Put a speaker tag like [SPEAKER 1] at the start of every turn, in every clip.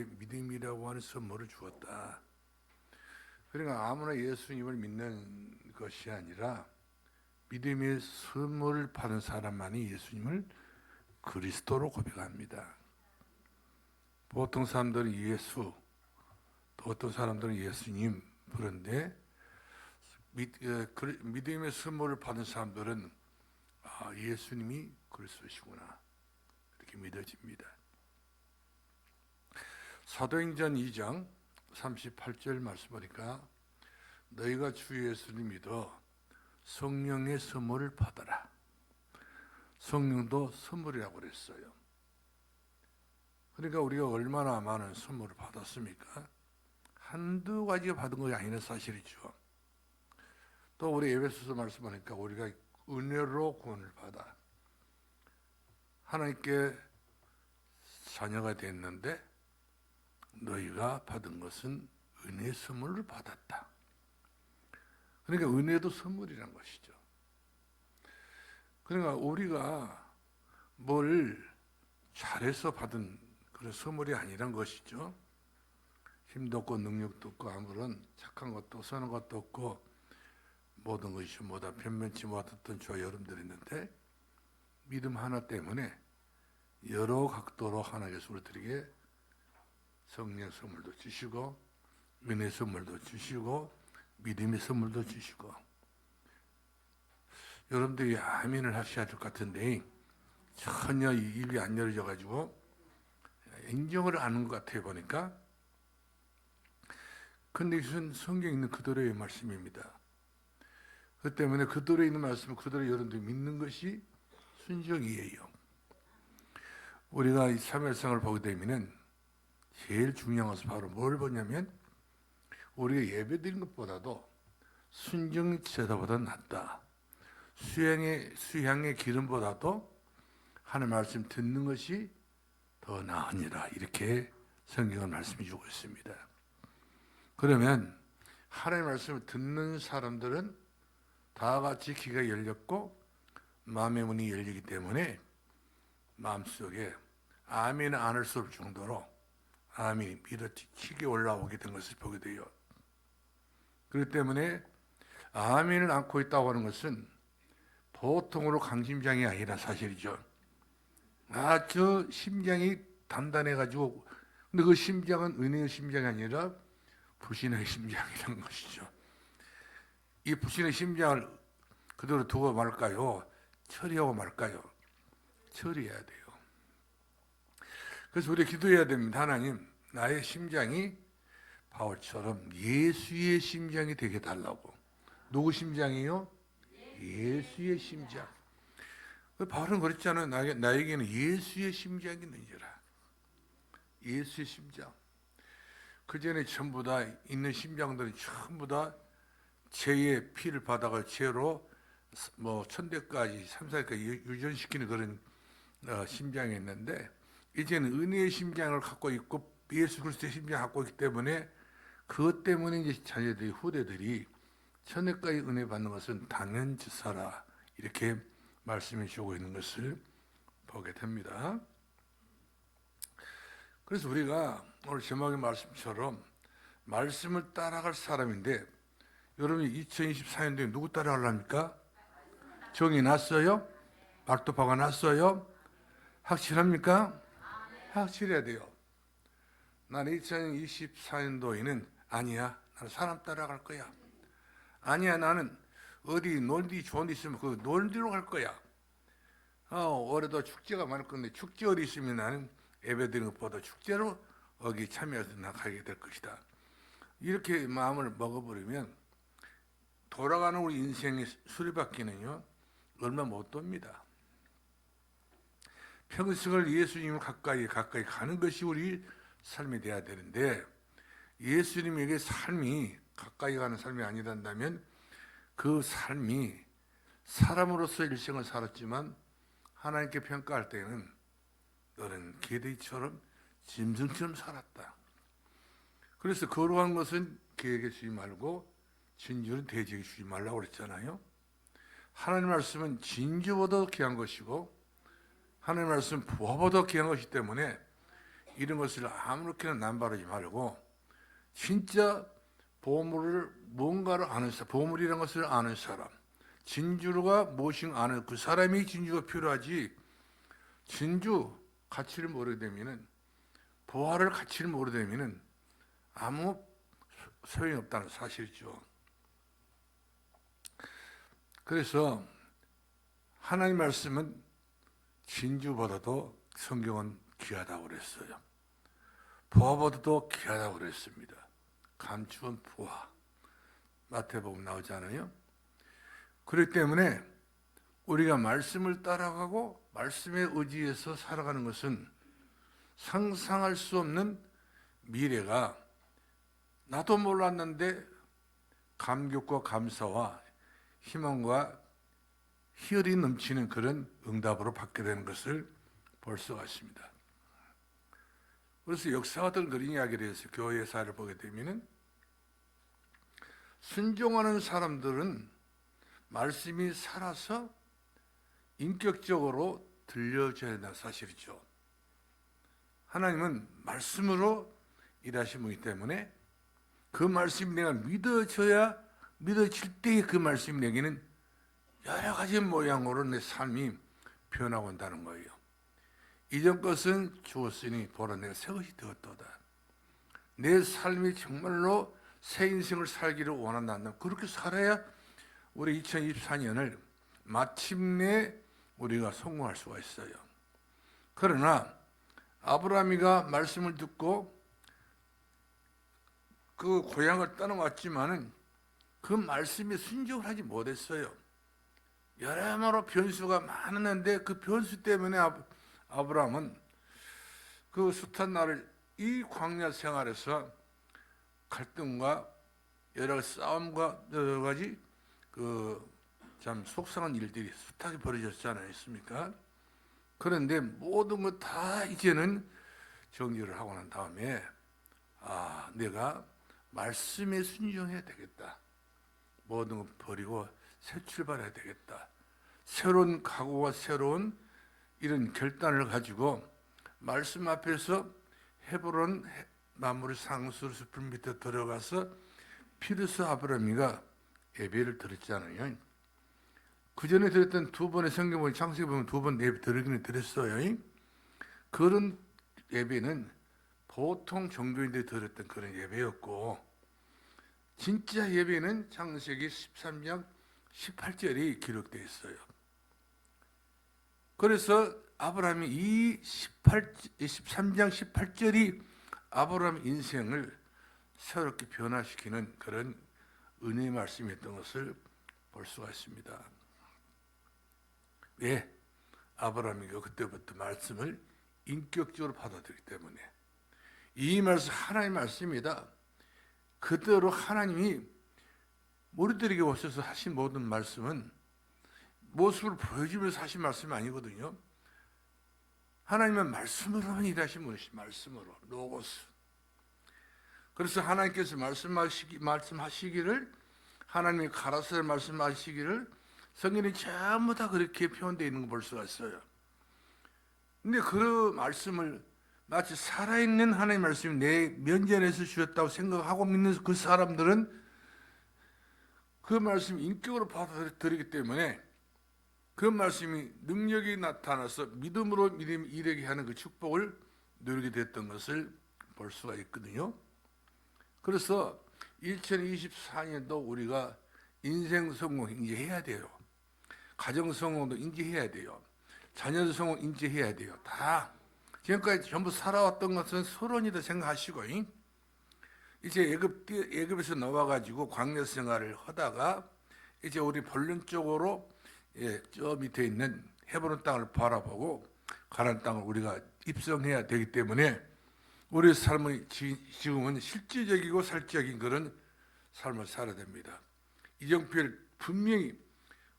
[SPEAKER 1] 우리에게 믿음이라고 하는 선물을 주었다. 그러니까 아무나 예수님을 믿는 것이 아니라 믿음의 선물을 받은 사람만이 예수님을 그리스도로 고백합니다. 보통 사람들은 예수, 또 어떤 사람들은 예수님, 그런데 믿음의 선물을 받은 사람들은 예수님이 그리스도시구나 이렇게 믿어집니다. 사도행전 2장 38절 말씀 보니까 너희가 주 예수를 믿어 성령의 선물을 받아라. 성령도 선물이라고 그랬어요. 그러니까 우리가 얼마나 많은 선물을 받았습니까? 한두 가지가 받은 것이 아니라 사실이죠. 또 우리 에베소서 말씀 보니까 우리가 은혜로 구원을 받아 하나님께 자녀가 됐는데 너희가 받은 것은 은혜의 선물을 받았다. 그러니까 은혜도 선물이란 것이죠. 그러니까 우리가 뭘 잘해서 받은 그런 선물이 아니란 것이죠. 힘도 없고 능력도 없고 아무런 착한 것도 선한 것도 없고 모든 것이 뭐다 변변치 못했던 저와 여러분들이 있는데 믿음 하나 때문에 여러 각도로 하나님께서 우리들에게 성령 선물도 주시고 은혜 선물도 주시고 믿음의 선물도 주시고 여러분들이 아멘을 하셔야 될 것 같은데 전혀 입이 안 열어져 가지고 인정을 아는 것 같아요 보니까. 근데 이것은 성경에 있는 그대로의 말씀입니다. 그 때문에 그대로 있는 말씀을 그대로 여러분들이 믿는 것이 순종이에요. 우리가 이 사무엘상을 보게 되면은 제일 중요한 것은 바로 뭘 보냐면 우리가 예배드린 것보다도 순종 제사보다 낫다. 수양의 기름보다도 하나님 말씀 듣는 것이 더 나으니라 이렇게 성경은 말씀해 주고 있습니다. 그러면 하나님 말씀을 듣는 사람들은 다 같이 귀가 열렸고 마음의 문이 열리기 때문에 마음속에 아멘 안 할 수 없을 정도로 아멘이 밀어치게 올라오게 된 것을 보게 돼요. 그렇기 때문에 아멘을 안고 있다고 하는 것은 보통으로 강심장이 아니라 사실이죠. 저 심장이 단단해가지고 근데 그 심장은 은혜의 심장이 아니라 불신의 심장이라는 것이죠. 이 불신의 심장을 그대로 두고 말까요? 처리하고 말까요? 처리해야 돼요. 그래서 우리가 기도해야 됩니다. 하나님, 나의 심장이 바울처럼 예수의 심장이 되게 달라고. 누구 심장이요? 예수의 심장. 바울은 그랬잖아요. 나에게는 예수의 심장이 있는지라. 예수의 심장. 그 전에 전부 다 있는 심장들은 전부 다 죄의 피를 받아가 죄로 천대까지 3사까지 유전시키는 그런 심장이 있는데 이제는 은혜의 심장을 갖고 있고 예수 그리스도의 심장을 갖고 있기 때문에 그것 때문에 이제 자녀들이 후대들이 천대까지 은혜 받는 것은 당연지사라 이렇게 말씀해 주고 있는 것을 보게 됩니다. 그래서 우리가 오늘 제목의 말씀처럼 말씀을 따라갈 사람인데 여러분이 2024년도에 누구 따라가려합니까? 정이 났어요? 말도파가 났어요? 확실합니까? 확실해야 돼요. 나는 2024년도에는 아니야. 나는 사람 따라갈 거야. 아니야. 나는 어디 놀기 좋은 데 있으면 그 놀기로 갈 거야. 올해도 축제가 많을 건데 축제 어디 있으면 나는 예배드리는 것보다 축제로 거기 참여해서 나가게 될 것이다. 이렇게 마음을 먹어버리면 돌아가는 우리 인생의 수리바퀴는요 얼마 못 돕니다. 평생을 예수님을 가까이 가는 것이 우리 삶이 돼야 되는데 예수님에게 삶이 가까이 가는 삶이 아니란다면 그 삶이 사람으로서 일생을 살았지만 하나님께 평가할 때는 너는 개돼지처럼 짐승처럼 살았다. 그래서 거룩한 것은 개에게 주지 말고 진주는 돼지에게 주지 말라고 그랬잖아요. 하나님 말씀은 진주보다 귀한 것이고 하나님 말씀은 부화보다 귀한 것이기 때문에 이런 것을 아무렇게나 남발하지 말고 진짜 보물을 뭔가를 아는 사람, 보물이라는 것을 아는 사람, 진주가 무엇인가 아는 그 사람이 진주가 필요하지. 진주 가치를 모르게 되면은, 보화를 가치를 모르게 되면은 아무 소용이 없다는 사실이죠. 그래서 하나님 말씀은 진주보다도 성경은 귀하다고 그랬어요. 보화보다도 귀하다고 그랬습니다. 감추은 보화. 마태복음 나오잖아요. 그렇기 때문에 우리가 말씀을 따라가고 말씀에 의지해서 살아가는 것은 상상할 수 없는 미래가, 나도 몰랐는데 감격과 감사와 희망과 희열이 넘치는 그런 응답으로 받게 되는 것을 볼 수가 있습니다. 그래서 역사가 어떤 그런 이야기를 해서 교회 사를 보게 되면은, 순종하는 사람들은 말씀이 살아서 인격적으로 들려져야 한다는 사실이죠. 하나님은 말씀으로 일하신 분이기 때문에 그 말씀이 내가 믿어질 때에 그 말씀이 내게는 여러 가지 모양으로 내 삶이 변하고 온다는 거예요. 이전 것은 죽었으니 보라 내가 새 것이 되었도다. 내 삶이 정말로 새 인생을 살기를 원한다면 그렇게 살아야 우리 2024년을 마침내 우리가 성공할 수가 있어요. 그러나 아브라함이가 말씀을 듣고 그 고향을 떠나왔지만은 그 말씀에 순종을 하지 못했어요. 여러모로 변수가 많았는데 그 변수 때문에 아브라함은 그 숱한 날을 이 광야 생활에서 갈등과 여러 가지 싸움과 여러 가지 그 참 속상한 일들이 숱하게 벌어졌지 않았습니까? 그런데 모든 것 다 이제는 정리를 하고 난 다음에 내가 말씀에 순종해야 되겠다. 모든 것 버리고 새 출발해야 되겠다. 새로운 각오와 새로운 이런 결단을 가지고 말씀 앞에서 헤브론 나무를 상수 숲을 밑에 들어가서 피르스 아브라함이가 예배를 드렸잖아요. 그 전에 드렸던 두 번의 성경 보면 창세기 보면 두 번 예배 드리기는 드렸어요. 그런 예배는 보통 종교인들이 드렸던 그런 예배였고, 진짜 예배는 창세기 13장 18절이 기록되어 있어요. 그래서 아브라함이 이 13장 18절이 아브라함 인생을 새롭게 변화시키는 그런 은혜의 말씀이었던 것을 볼 수가 있습니다. 왜? 아브라함이 그때부터 말씀을 인격적으로 받아들이기 때문에. 이 말씀 하나님의 말씀입니다. 그대로 하나님이 우리들에게 오셔서 하신 모든 말씀은 모습을 보여주면서 하신 말씀이 아니거든요. 하나님은 말씀으로만 일하신 분이시, 말씀으로, 로고스. 그래서 하나님께서 말씀하시기를, 하나님이 가라사를 말씀하시기를 성경이 전부 다 그렇게 표현되어 있는 걸 볼 수가 있어요. 근데 그 말씀을 마치 살아있는 하나님의 말씀이 내 면전에서 주셨다고 생각하고 믿는 그 사람들은 그 말씀을 인격으로 받아들이기 때문에 그 말씀이 능력이 나타나서 믿음으로 믿음이 이르게 하는 그 축복을 누리게 됐던 것을 볼 수가 있거든요. 그래서 2024년도 우리가 인생 성공 인지해야 돼요. 가정 성공도 인지해야 돼요. 자녀 성공 인지해야 돼요. 다 지금까지 전부 살아왔던 것은 소론이다 생각하시고, 이제 애굽에서 나와가지고 광야 생활을 하다가 이제 우리 본론적으로 저 밑에 있는 헤브론 땅을 바라보고 가나안 땅을 우리가 입성해야 되기 때문에 우리 삶은 지금은 실질적이고 살적인 그런 삶을 살아야 됩니다. 이정표를 분명히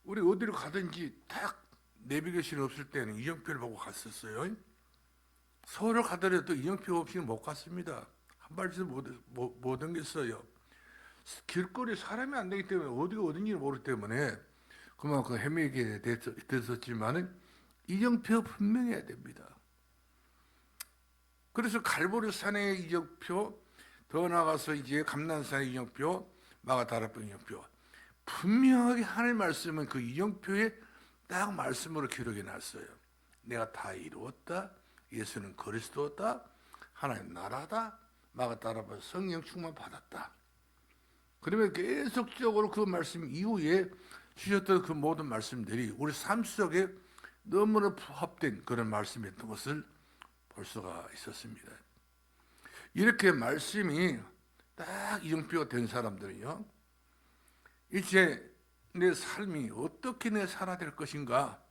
[SPEAKER 1] 우리 어디로 가든지 딱 내비게이션이 없을 때는 이정표를 보고 갔었어요. 서울을 가더라도 이정표 없이는 못 갔습니다. 한 발씩 못 옮겼어요. 길거리에 사람이 안 되기 때문에 어디가 어딘지 모르기 때문에 그만큼 헤매게 됐었지만은 이정표 분명해야 됩니다. 그래서 갈보리산의 이정표, 더 나아가서 이제 감난산의 이정표, 마가다락방 이정표, 분명하게 하나님 말씀은 그 이정표에 딱 말씀으로 기록해 놨어요. 내가 다 이루었다. 예수는 그리스도다. 하나님 나라다. 마가다락방 성령 충만 받았다. 그러면 계속적으로 그 말씀 이후에 주셨던 그 모든 말씀들이 우리 삶 속에 너무나 부합된 그런 말씀이었던 것을 볼 수가 있었습니다. 이렇게 말씀이 딱 이정표가 된 사람들은요, 이제 내 삶이 어떻게 내 살아야 될 것인가,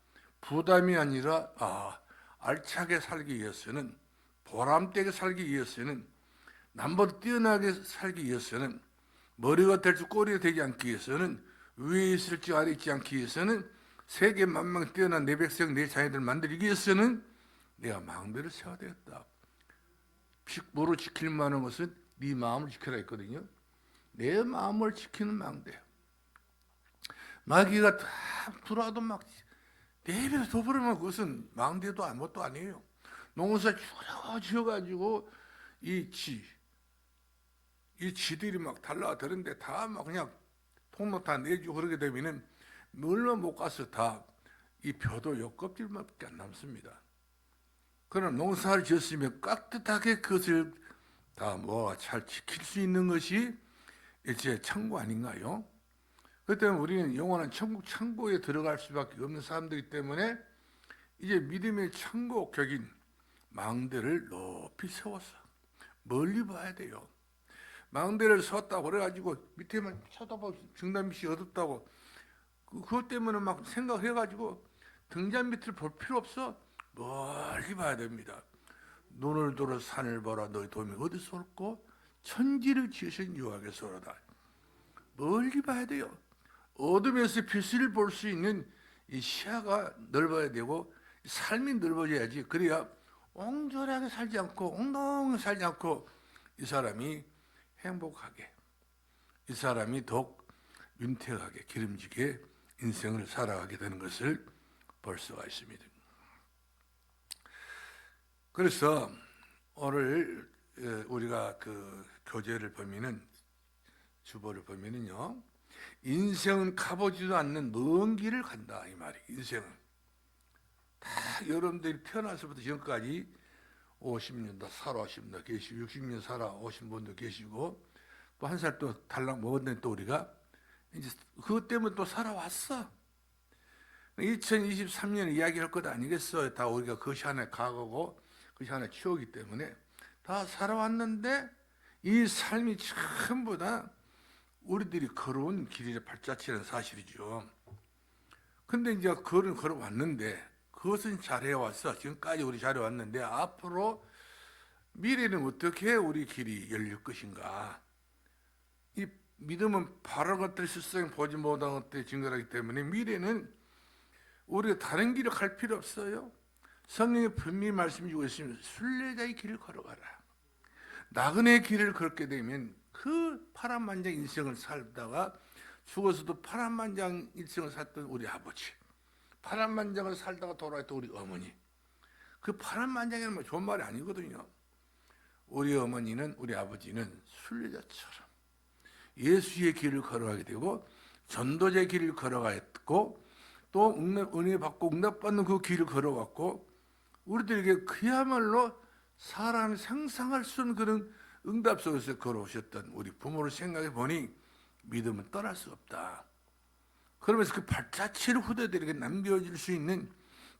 [SPEAKER 1] 부담이 아니라 알차게 살기 위해서는, 보람되게 살기 위해서는, 남보다 뛰어나게 살기 위해서는, 머리가 될지 꼬리가 되지 않기 위해서는, 위에 있을지 아래 있지 않기 위해서는, 세계 만망 뛰어난 내 백성 내 자녀들 만들기 위해서는 내가 망대를 세워야 되겠다. 뭐로 지킬 만한 것은 네 마음을 지켜라 했거든요. 내 마음을 지키는 망대. 마귀가 다 들어와도 막 내비를 덮으려면 그것은 망대도 아무것도 아니에요. 농사 지어가지고 이 지들이 막 달라드는데 다 막 그냥 통로 다 내주고 그러게 되면은 물론 못 가서 다 이 벼도 옆껍질밖에 안 남습니다. 그러나 농사를 지었으면 깍듯하게 그것을 다 잘 지킬 수 있는 것이 이제 창고 아닌가요? 그렇기 때문에 우리는 영원한 천국 창고에 들어갈 수밖에 없는 사람들이기 때문에 이제 믿음의 창고 격인 망대를 높이 세워서 멀리 봐야 돼요. 망대를 세웠다고 그래가지고 밑에만 쳐다보고 등잔 밑이 어둡다고 그것 때문에 막 생각해가지고 등잔 밑을 볼 필요 없어. 멀리 봐야 됩니다. 눈을 들어 산을 보라. 너희 도움이 어디서 올고 천지를 지으신 여호와께서 오로다. 멀리 봐야 돼요. 어둠에서 빛을 볼 수 있는 이 시야가 넓어야 되고 삶이 넓어져야지. 그래야 옹졸하게 살지 않고 엉덩이 살지 않고 이 사람이 행복하게, 이 사람이 더욱 윤택하게 기름지게 인생을 살아가게 되는 것을 볼 수가 있습니다. 그래서 오늘 우리가 그 교재를 보면은 주보를 보면은요, 인생은 가보지도 않는 먼 길을 간다 이 말이. 인생은 다 여러분들이 태어나서부터 지금까지 50년 더 살아오신 분도 계시고 60년 살아오신 분도 계시고 또 한 살 또 달랑 먹었는데 또 우리가 이제 그것 때문에 또 살아왔어. 2023년 이야기할 것 아니겠어요? 다 우리가 그것이 하나의 과거고 그것이 하나의 추억이기 때문에 다 살아왔는데 이 삶이 전부 다 우리들이 걸어온 길의 발자취라는 사실이죠. 근데 이제 걸어왔는데 그것은 잘해왔어. 지금까지 우리 잘해왔는데 앞으로 미래는 어떻게 우리 길이 열릴 것인가. 이 믿음은 바른 것들 실상 보지 못한 것들이 증거하기 때문에 미래는 우리가 다른 길을 갈 필요 없어요. 성령의 분명히 말씀 주고 있습니다. 순례자의 길을 걸어가라. 나그네의 길을 걷게 되면 그 파란만장 인생을 살다가 죽어서도 파란만장 인생을 살던 우리 아버지, 파란만장을 살다가 돌아왔던 우리 어머니, 그 파란만장이란 말 좋은 말이 아니거든요. 우리 어머니는, 우리 아버지는 순례자처럼 예수의 길을 걸어가게 되고 전도자의 길을 걸어가고 또 은혜 받고 응답받는 그 길을 걸어갔고 우리들에게 그야말로 사람이 상상할 수 없는 그런 응답 속에서 걸어오셨던 우리 부모를 생각해 보니 믿음은 떠날 수 없다. 그러면서 그 발자취를 후대들에게 남겨줄 수 있는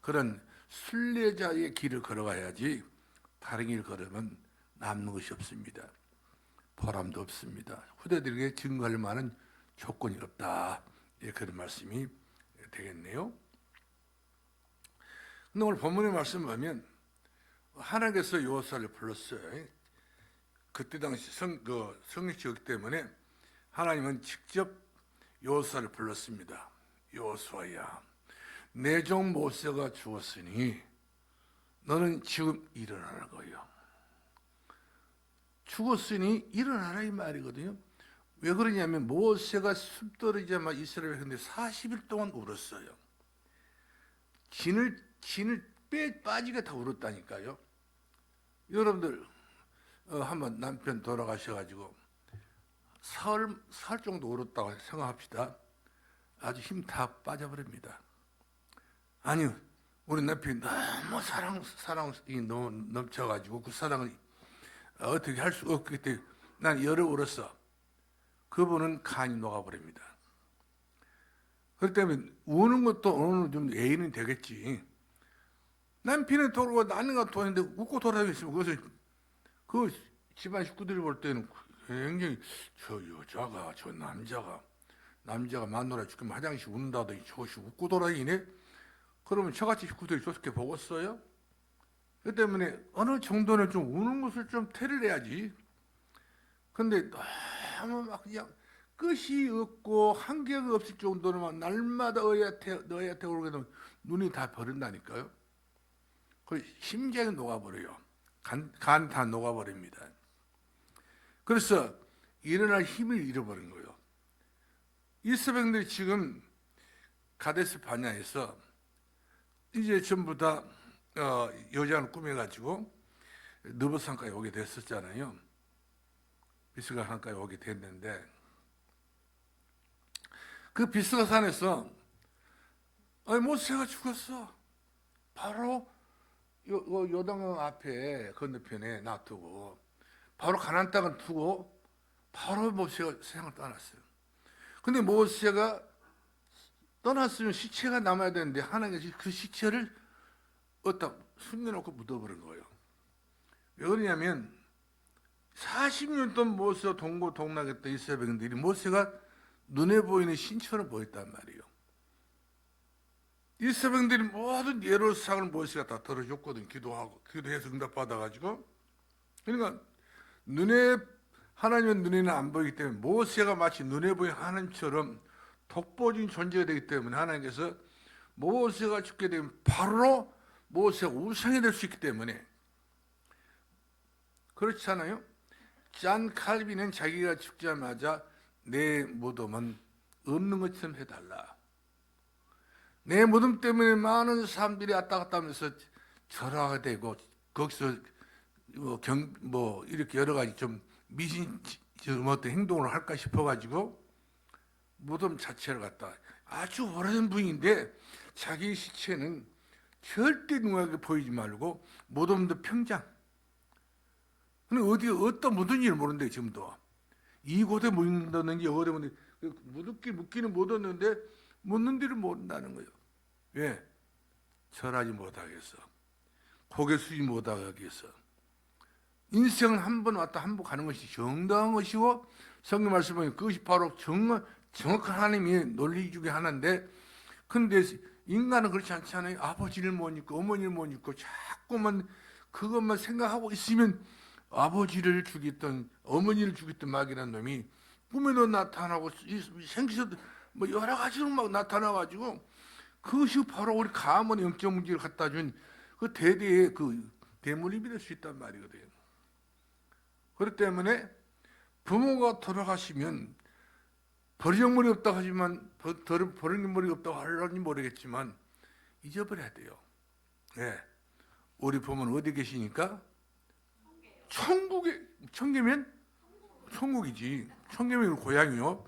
[SPEAKER 1] 그런 순례자의 길을 걸어가야지 다른 길 걸으면 남는 것이 없습니다. 보람도 없습니다. 후대들에게 증거할 만한 조건이 없다. 그런 말씀이 되겠네요. 근데 오늘 본문의 말씀 보면 하나님께서 여호수아를 불렀어요. 그때 당시 성령이었기 때문에 하나님은 직접 여호수아를 불렀습니다. 여호수아야, 내 종 모세가 죽었으니 너는 지금 일어나라고요. 죽었으니 일어나라 이 말이거든요. 왜 그러냐면 모세가 숲 떨어지자마자 이스라엘 백성들이 40일 동안 울었어요. 진을 빠지게 다 울었다니까요. 여러분들 한번 남편 돌아가셔가지고 살 정도 얼었다고 생각합시다. 아주 힘 다 빠져버립니다. 아니요, 우리 남편이 너무 사랑이 너무 넘쳐가지고 그 사랑을 어떻게 할 수 없기 때문에 난 열을 얼었어. 그분은 간이 녹아버립니다. 그렇기 때문에 우는 것도 어느 정도 예의는 되겠지. 남편이 돌아오고 나는가 도는데 웃고 돌아다니시면 그것을 그 집안 식구들이 볼 때는 굉장히 저 여자가 저 남자가 마누라 죽으면 화장실 웃는다더니 저것이 웃고 돌아다니네. 그러면 저같이 식구들이 좋게 보겠어요? 그 때문에 어느 정도는 좀 우는 것을 좀 태를 해야지. 근데 너무 막 그냥 끝이 없고 한계가 없을 정도로만 날마다 너희한테 오르게 되면 눈이 다 버린다니까요. 그 심장이 녹아버려요. 간 다 녹아버립니다. 그래서 일어날 힘을 잃어버린 거예요. 이스라엘들이 지금 가데스 바냐에서 이제 전부 다 여자를 꾸며가지고 느보산까지 오게 됐었잖아요. 비스가 산까지 오게 됐는데 그 비스가 산에서 모세가 죽었어. 바로 요단강 앞에 건너편에 놔두고 바로 가나안 땅을 두고 바로 모세가 세상을 떠났어요. 근데 모세가 떠났으면 시체가 남아야 되는데 하나님께서 그 시체를 어디다 숨겨놓고 묻어버린 거예요. 왜 그러냐면 40년 동안 모세와 동고동락했던 이스라엘 백성들이 모세가 눈에 보이는 신처럼 보였단 말이에요. 이스라엘 백성들이 모든 예로사항을 모세가 다 들어줬거든. 기도해서 응답받아가지고. 그러니까 하나님의 눈에는 안 보이기 때문에 모세가 마치 눈에 보이는 하나님처럼 독보적인 존재가 되기 때문에 하나님께서 모세가 죽게 되면 바로 모세가 우상이 될 수 있기 때문에 그렇지 않아요? 잔 칼빈은 자기가 죽자마자 내 무덤은 없는 것처럼 해달라. 내 무덤 때문에 많은 사람들이 왔다 갔다 하면서 절하게 되고 거기서 이렇게 여러 가지 좀 어떤 행동을 할까 싶어가지고 무덤 자체를 갖다 아주 오래된 분인데 자기 시체는 절대 누구에게 보이지 말고 무덤도 평장. 근데 어디다 묻은지를 모르는데 지금도 이곳에 묻었는지 어디 묻는지 묻기는 묻었는데 묻는 데를 모른다는 거예요. 왜? 절하지 못하겠어. 고개 숙이지 못하겠어. 인생은 한 번 왔다 한 번 가는 것이 정당한 것이고 성경 말씀에 그것이 바로 정확한 하나님의 논리 중에 하나인데 근데 인간은 그렇지 않잖아요. 아버지를 못 잊고 어머니를 못 잊고 자꾸만 그것만 생각하고 있으면 아버지를 죽였던 어머니를 죽였던 마귀라는 놈이 꿈에도 나타나고 생기서도 여러 가지로 막 나타나가지고 그것이 바로 우리 가문의 영적 문제를 갖다 준 그 대대의 그 대물림이 될 수 있단 말이거든요. 그렇기 때문에 부모가 돌아가시면 버리장머리 없다고 하지만 버리장머리 없다고 하려니 모르겠지만 잊어버려야 돼요. 네. 우리 부모는 어디 계시니까? 천국이면 천국이지. 천국이면 고향이요.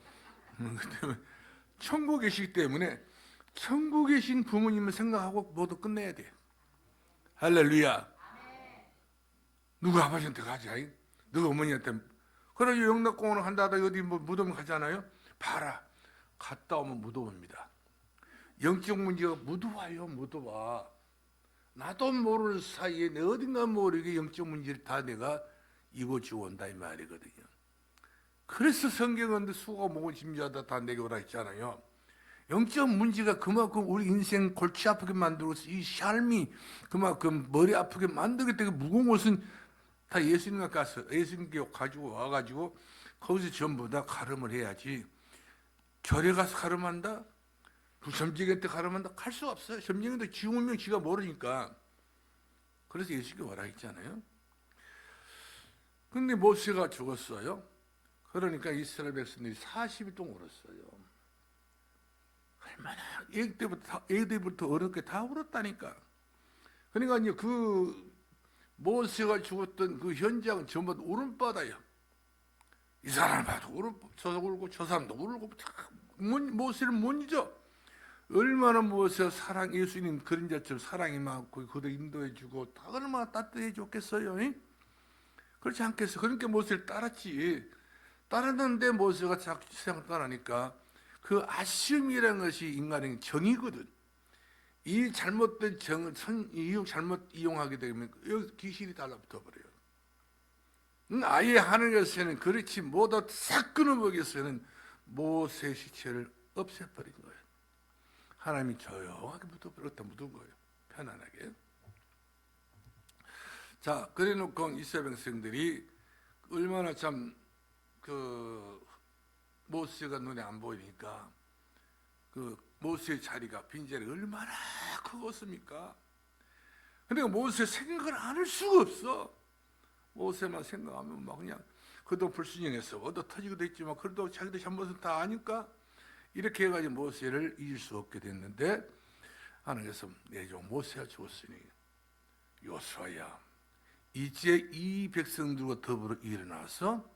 [SPEAKER 1] 천국에 계시기 때문에 천국에 계신 부모님을 생각하고 모두 끝내야 돼. 할렐루야. 누가 아버지한테 가지? 누가 어머니한테. 그래서 영락공원을 한다다 어디 무덤 가잖아요. 봐라. 갔다 오면 무덤입니다. 영적 문제가 묻어와. 나도 모르는 사이에 내 어딘가 모르게 영적 문제를 다 내가 이고지고 온다 이 말이거든요. 그래서 성경은 수고 목은 짐자다 다 내게 오라 했잖아요. 영적 문제가 그만큼 우리 인생 골치 아프게 만들고 이 삶이 그만큼 머리 아프게 만들기 때문에 무거운 것은 다 예수님께 가서 예수님께 가지고 와가지고 거기서 전부 다 가름을 해야지. 절에 가서 가름한다? 점쟁이한테 가름한다? 갈 수가 없어요. 점쟁이도 지 운명 지가 모르니까. 그래서 예수님께 오라 했잖아요. 근데 모세가 죽었어요. 그러니까 이스라엘 백성들이 40일 동안 울었어요. 얼마나 애기 때부터 어렵게 다 울었다니까. 그러니까 이제 그 모세가 죽었던 그 현장은 전부 울음바다예요. 이 사람 봐도 울고 저 울고 저 사람도 울고 모세를 못 잊어. 얼마나 모세가 사랑 예수님 그림자처럼 사랑이 많고 그도 인도해주고 다 얼마나 따뜻해 줬겠어요. 그렇지 않겠어. 그러니까 모세를 따랐지. 따랐는데 모세가 자꾸 세상을 떠나니까 그 아쉬움이라는 것이 인간의 정이거든. 이 잘못된 이유 잘못 이용하게 되면 여기 귀신이 달라붙어 버려요. 아예 하늘에서는 그렇지 못하고 싹 끊어버려서는 모세의 시체를 없애버린 거예요. 하나님이 조용하게 묻은 거예요. 편안하게. 자, 그래 놓고 이스라엘 백성들이 얼마나 참 모세가 눈에 안 보이니까 모세의 자리가 빈자리가 얼마나 크겠습니까? 근데 모세 생각을 안 할 수가 없어. 모세만 생각하면 막 그냥 그도 불순종했어. 얻어 터지기도 했지만 그래도 자기도 잘못은 다 아니까 이렇게 해가지고 모세를 잊을 수 없게 됐는데 하나님께서 내 종 모세가 죽었으니 여호수아야 이제 이 백성들과 더불어 일어나서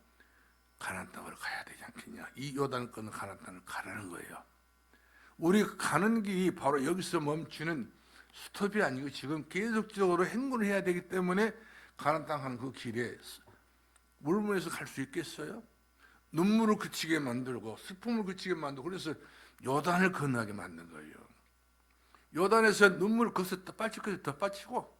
[SPEAKER 1] 가나안 땅으로 가야 되지 않겠냐. 이 요단 건너 가나안 땅을 가라는 거예요. 우리 가는 길이 바로 여기서 멈추는 스톱이 아니고 지금 계속적으로 행군을 해야 되기 때문에 가나안 땅 하는 그 길에 물문에서 갈 수 있겠어요? 눈물을 그치게 만들고 슬픔을 그치게 만들고 그래서 요단을 건너게 만든 거예요. 요단에서 눈물을 거기서 더 빠치고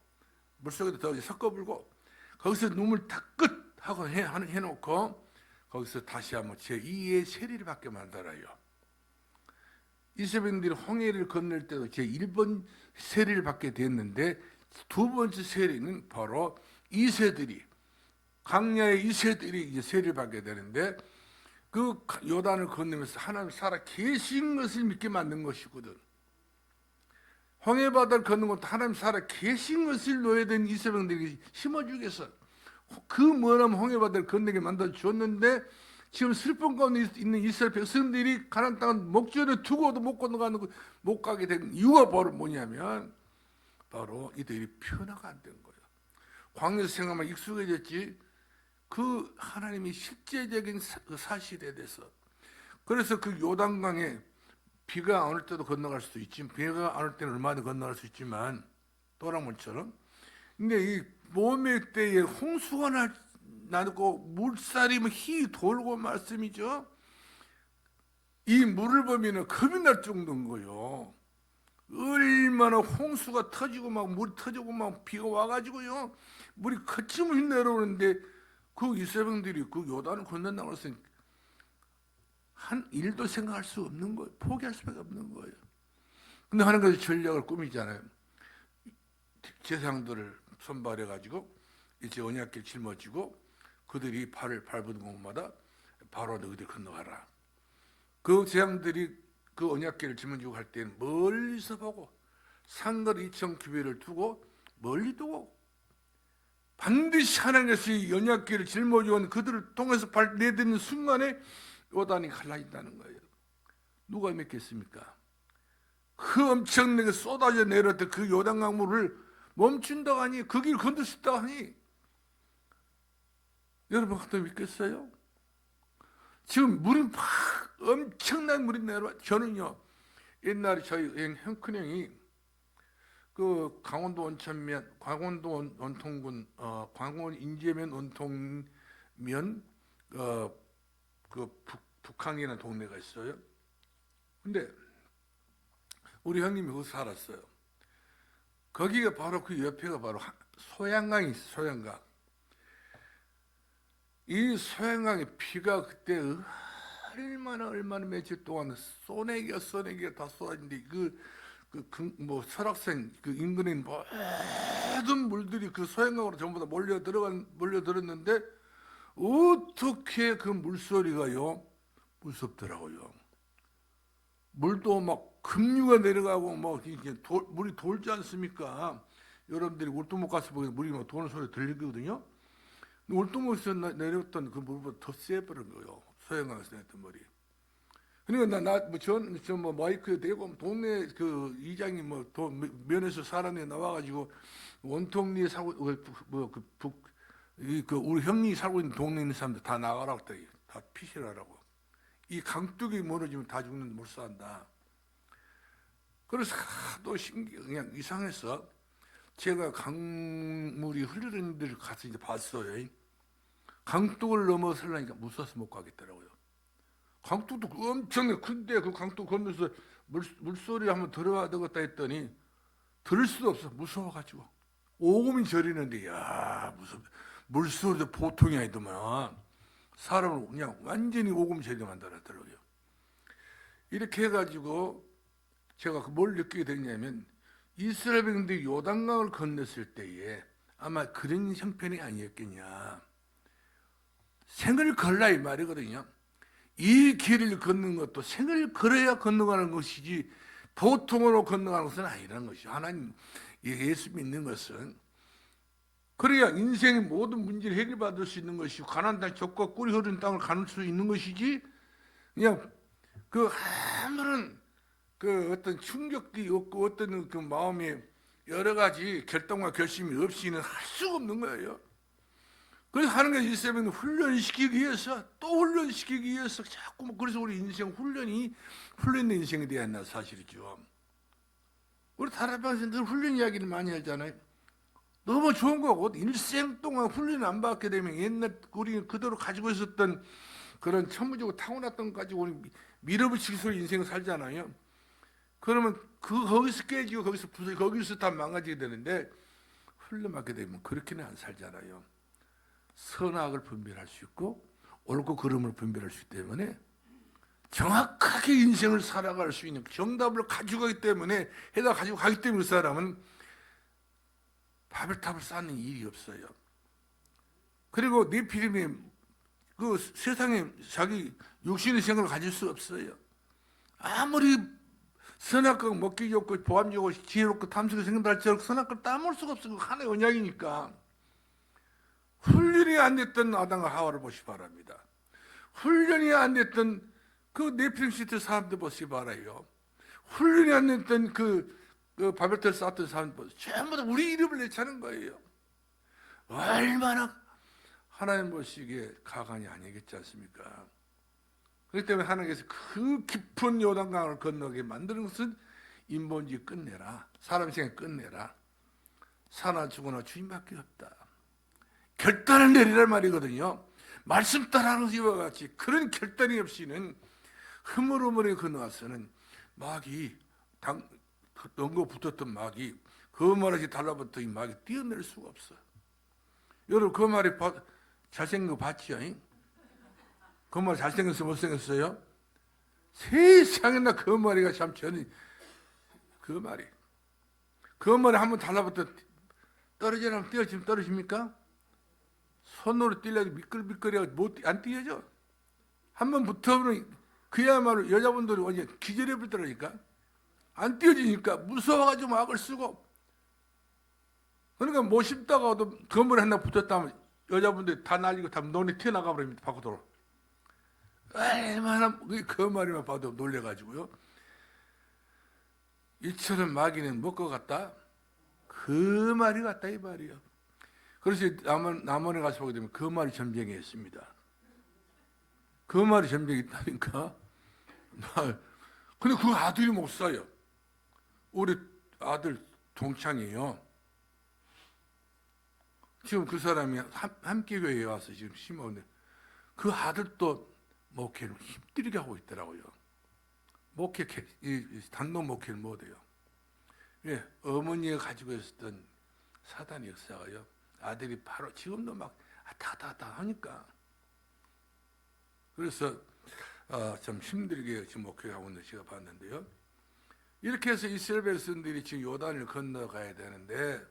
[SPEAKER 1] 물속에도 더 섞어 불고 거기서 눈물 다 끝 하고 해놓고 거기서 다시 한번 제2의 세리를 받게 만들어요. 이스라엘인들이 홍해를 건널 때도 제1번 세리를 받게 됐는데 두 번째 세리는 바로 이세들이 광야의 이세들이 이제 세리를 받게 되는데 그 요단을 건너면서 하나님 살아 계신 것을 믿게 만든 것이거든. 홍해바다를 걷는 것도 하나님 살아 계신 것을 노예된 이스라엘인들에게 심어주겠어. 그 머나먼 홍해바다를 건너게 만들어 줬는데 지금 슬픔 가운데 있는 이스라엘 백성들이 가나안 땅을 목전에 두고도 못 건너가는 못 가게 된 이유가 바로 뭐냐면 바로 이들이 변화가 안 된 거예요. 광야에서 생각만 익숙해졌지 그 하나님이 실제적인 사실에 대해서. 그래서 그 요단강에 비가 안 올 때도 건너갈 수도 있지만 비가 안 올 때는 얼마나 건너갈 수 있지만 또랑물처럼. 근데 이 모멸 때에 홍수가 나고 물살이 희 돌고 말씀이죠. 이 물을 보면 겁이 날 정도인 거예요. 얼마나 홍수가 터지고 막 물이 터지고 막 비가 와가지고요 물이 거침없이 내려오는데 그 이스라엘들이 그 요단을 건넌다고 해서 한 일도 생각할 수 없는 거예요. 포기할 수밖에 없는 거예요. 근데 하나님께서 전략을 꾸미잖아요. 제사장들을 선발해가지고 이제 언약궤를 짊어지고 그들이 발을 밟은 곳마다 바로 너희들 건너가라. 그 제사장들이 그 언약궤를 짊어지고 갈 때는 멀리서 보고 상거 2,000규빗을 두고 멀리 두고 반드시 하나님께서 이 언약궤를 짊어지고 온 그들을 통해서 발 내딛는 순간에 요단이 갈라진다는 거예요. 누가 믿겠습니까? 그 엄청나게 쏟아져 내렸던 그 요단 강물을 멈춘다고 하니 그 길 건널 수 있다고 하니 여러분 그것도 믿겠어요? 지금 물이 막 엄청난 물이 내려와. 저는요 옛날에 저희 큰형이 그 강원도 온천면 광원도 원통군 광원 인제면 원통면 북항이라는 동네가 있어요. 근데 우리 형님이 거기서 살았어요. 거기가 바로 그 옆에가 바로 소양강이 있어요. 소양강. 이 소양강에 비가 그때 얼마나 며칠 동안 쏘내기가 다 쏟아진데 뭐 설악산 그 인근에 모든 물들이 그 소양강으로 전부 다 몰려들었는데 어떻게 그 물소리가요 무섭더라고요. 물도 막 급류가 내려가고 막 이렇게 물이 돌지 않습니까? 여러분들이 울두목 가서 보면 물이 막 도는 소리 들리거든요. 울두목에서 내렸던 그 물보다 더 세버린 거예요. 소양강에서 내렸던 물이. 그러니까 나뭐전뭐 마이크 대고 동네 그 이장이 면에서 사람이 나와가지고 원통리 사고 뭐그북그 우리 형이 살고 있는 동네 있는 사람들 다 나가라고 했더니 다 피신하라고. 이 강둑이 무너지면 다 죽는데 못 산다. 그래서 하도 그냥 이상해서 제가 강물이 흐르는 데를 가서 이제 봤어요. 강둑을 넘어서려니까 무서워서 못 가겠더라고요. 강둑도 엄청나게 큰데 그 강둑 건너서 물소리 한번 들어야 되겠다 했더니 들을 수도 없어. 무서워가지고. 오금이 저리는데, 야, 무슨 물소리도 보통이 아니더만. 사람을 그냥 완전히 오금 저리게 만들었더라고요. 이렇게 해가지고 제가 뭘 느끼게 됐냐면, 이스라엘 백성들이 요단강을 건넜을 때에 아마 그런 형편이 아니었겠냐. 생을 걸라 이 말이거든요. 이 길을 걷는 것도 생을 걸어야 건너가는 것이지 보통으로 건너가는 것은 아니라는 것이죠. 하나님 예수 믿는 것은 그래야 인생의 모든 문제를 해결받을 수 있는 것이고 가나안 땅 젖과 꿀이 흐르는 땅을 가는 수 있는 것이지 그냥 그 아무런 그 어떤 충격이 없고 어떤 그 마음에 여러 가지 결단과 결심이 없이는 할 수가 없는 거예요. 그래서 하는 게 이스라엘을 훈련시키기 위해서 또 훈련시키기 위해서 자꾸 그래서 우리 인생 훈련된 인생이 되어야 한다 사실이죠. 우리 다락방에서 늘 훈련 이야기를 많이 하잖아요. 너무 좋은 거고 일생 동안 훈련 안 받게 되면 옛날 우리 그대로 가지고 있었던 그런 천부적으로 타고났던 거 가지고 우리 밀어붙이기로 인생을 살잖아요. 그러면 거기서 깨지고 거기서 부서지고 거기서 다 망가지게 되는데 훈련 받게 되면 그렇게는 안 살잖아요. 선악을 분별할 수 있고 옳고 그름을 분별할 수 있기 때문에 정확하게 인생을 살아갈 수 있는 정답을 가지고 가기 때문에 해다 가지고 가기 때문에 그 사람은 바벨탑을 쌓는 일이 없어요. 그리고 네피림이 그 세상에 자기 육신의 생각을 가질 수 없어요. 아무리 선악과 먹기 좋고 보암 좋고 지혜롭고 탐스럽게 생각할지라도 선악과를 따먹을 수가 없어요. 하나의 언약이니까. 훈련이 안 됐던 아담과 하와를 보시 바랍니다. 훈련이 안 됐던 그 네피림 시대 사람들 보시 바라요. 훈련이 안 됐던 그 바벨탑을 쌓았던 사람들 전부 다 우리 이름을 내차는 거예요. 얼마나 하나님 보시기에 가관이 아니겠지 않습니까? 그렇기 때문에 하나님께서 그 깊은 요단강을 건너게 만드는 것은 인본주의 끝내라. 사람 생각 끝내라. 사나 죽으나 주님밖에 없다. 결단을 내리란 말이거든요. 말씀 따라하는 이와 같이 그런 결단이 없이는 흐물흐물하게 건너와서는 마귀 덩거 붙었던 마귀 그 말에 달라붙던 이 마귀 뛰어낼 수가 없어. 여러분 그 말이 잘생긴 거 봤지요? 그 말 잘생겼어 못생겼어요? 세상에나 그 말이가 참 저는 그 말이 한번 달라붙어 떨어지라면 뛰어지면 떨어집니까? 손으로 뛰려도 미끌미끌해서 안 뛰어져. 한번 붙어보면 그야말로 여자분들이 완전 기절해 버리더라니까. 안 뛰어지니까 무서워가지고 막을 쓰고. 그러니까 못 씹다가도 건물에 하나 붙었다면 여자분들이 다 날리고 다 논에 튀어나가 버립니다. 밖으로. 얼마나 그 말이만 봐도 놀래가지고요. 이처럼 마귀는 먹고 갔다. 그 말이 같다 이 말이요. 그래서 남원에 가서 보게 되면 그 말이 점쟁이 했습니다. 그 말이 점쟁이 있다니까. 근데 그 아들이 못 사요. 우리 아들 동창이에요. 지금 그 사람이 함께교회에 와서 지금 심어오는데 그 아들도 목회를 힘들게 하고 있더라고요. 단독 목회를 못해요. 예, 어머니가 가지고 있었던 사단의 역사가요. 아들이 바로 지금도 막 아따 하니까. 그래서 좀 힘들게 지금 목회하고 있는 제가 봤는데요. 이렇게 해서 이스라엘 백성들이 지금 요단을 건너가야 되는데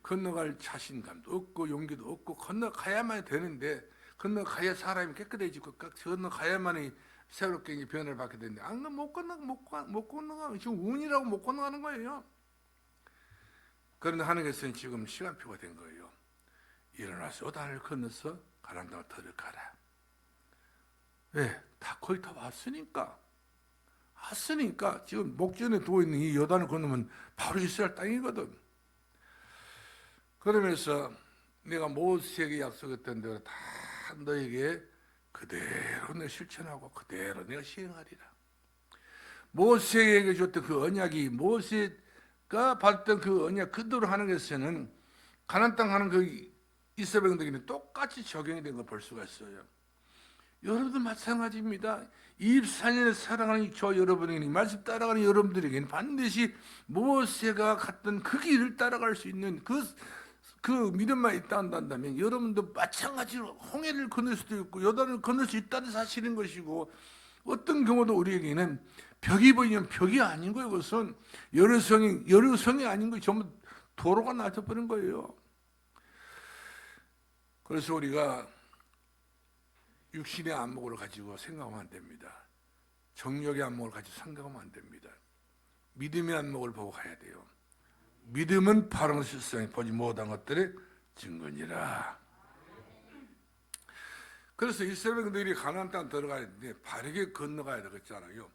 [SPEAKER 1] 건너갈 자신감도 없고 용기도 없고 건너가야만 되는데 건너가야 사람이 깨끗해지고 건너가야만이 새롭게 변화를 받게 되는데 못 건너가 지금 운이라고 못 건너가는 거예요. 그런데 하나님께서는 지금 시간표가 된 거예요. 일어나서 요단을 건너서 가나안 땅을 들어가라. 왜? 다 거의 다 왔으니까 왔으니까 지금 목전에 두고 있는 이 요단을 건너면 바로 이스라엘 땅이거든. 그러면서 내가 모세에게 약속했던 대로 다 너에게 그대로 내가 실천하고 그대로 내가 시행하리라. 모세에게 줬던 그 언약이, 모세가 받던 그 언약 그대로 하는 것에는 가나안 땅 하는 그 이스라엘 백성들에게는 똑같이 적용이 된 걸 볼 수가 있어요. 여러분도 마찬가지입니다. 24년을 살아가는 저 여러분에게는, 말씀 따라가는 여러분들에게는 반드시 모세가 갔던 그 길을 따라갈 수 있는 그 믿음만 있다 한다면 여러분도 마찬가지로 홍해를 건널 수도 있고 요단을 건널 수 있다는 사실인 것이고, 어떤 경우도 우리에게는 벽이 보이면 벽이 아닌 거예요. 그것은 여러성이 아닌 거예요. 전부 도로가 나서버린 거예요. 그래서 우리가 육신의 안목을 가지고 생각하면 안 됩니다. 정력의 안목을 가지고 생각하면 안 됩니다. 믿음의 안목을 보고 가야 돼요. 믿음은 바른 실상에 보지 못한 것들의 증거니라. 그래서 이스라엘 백성들이 가나안 땅 들어가야 되는데 바르게 건너가야 되겠잖아요.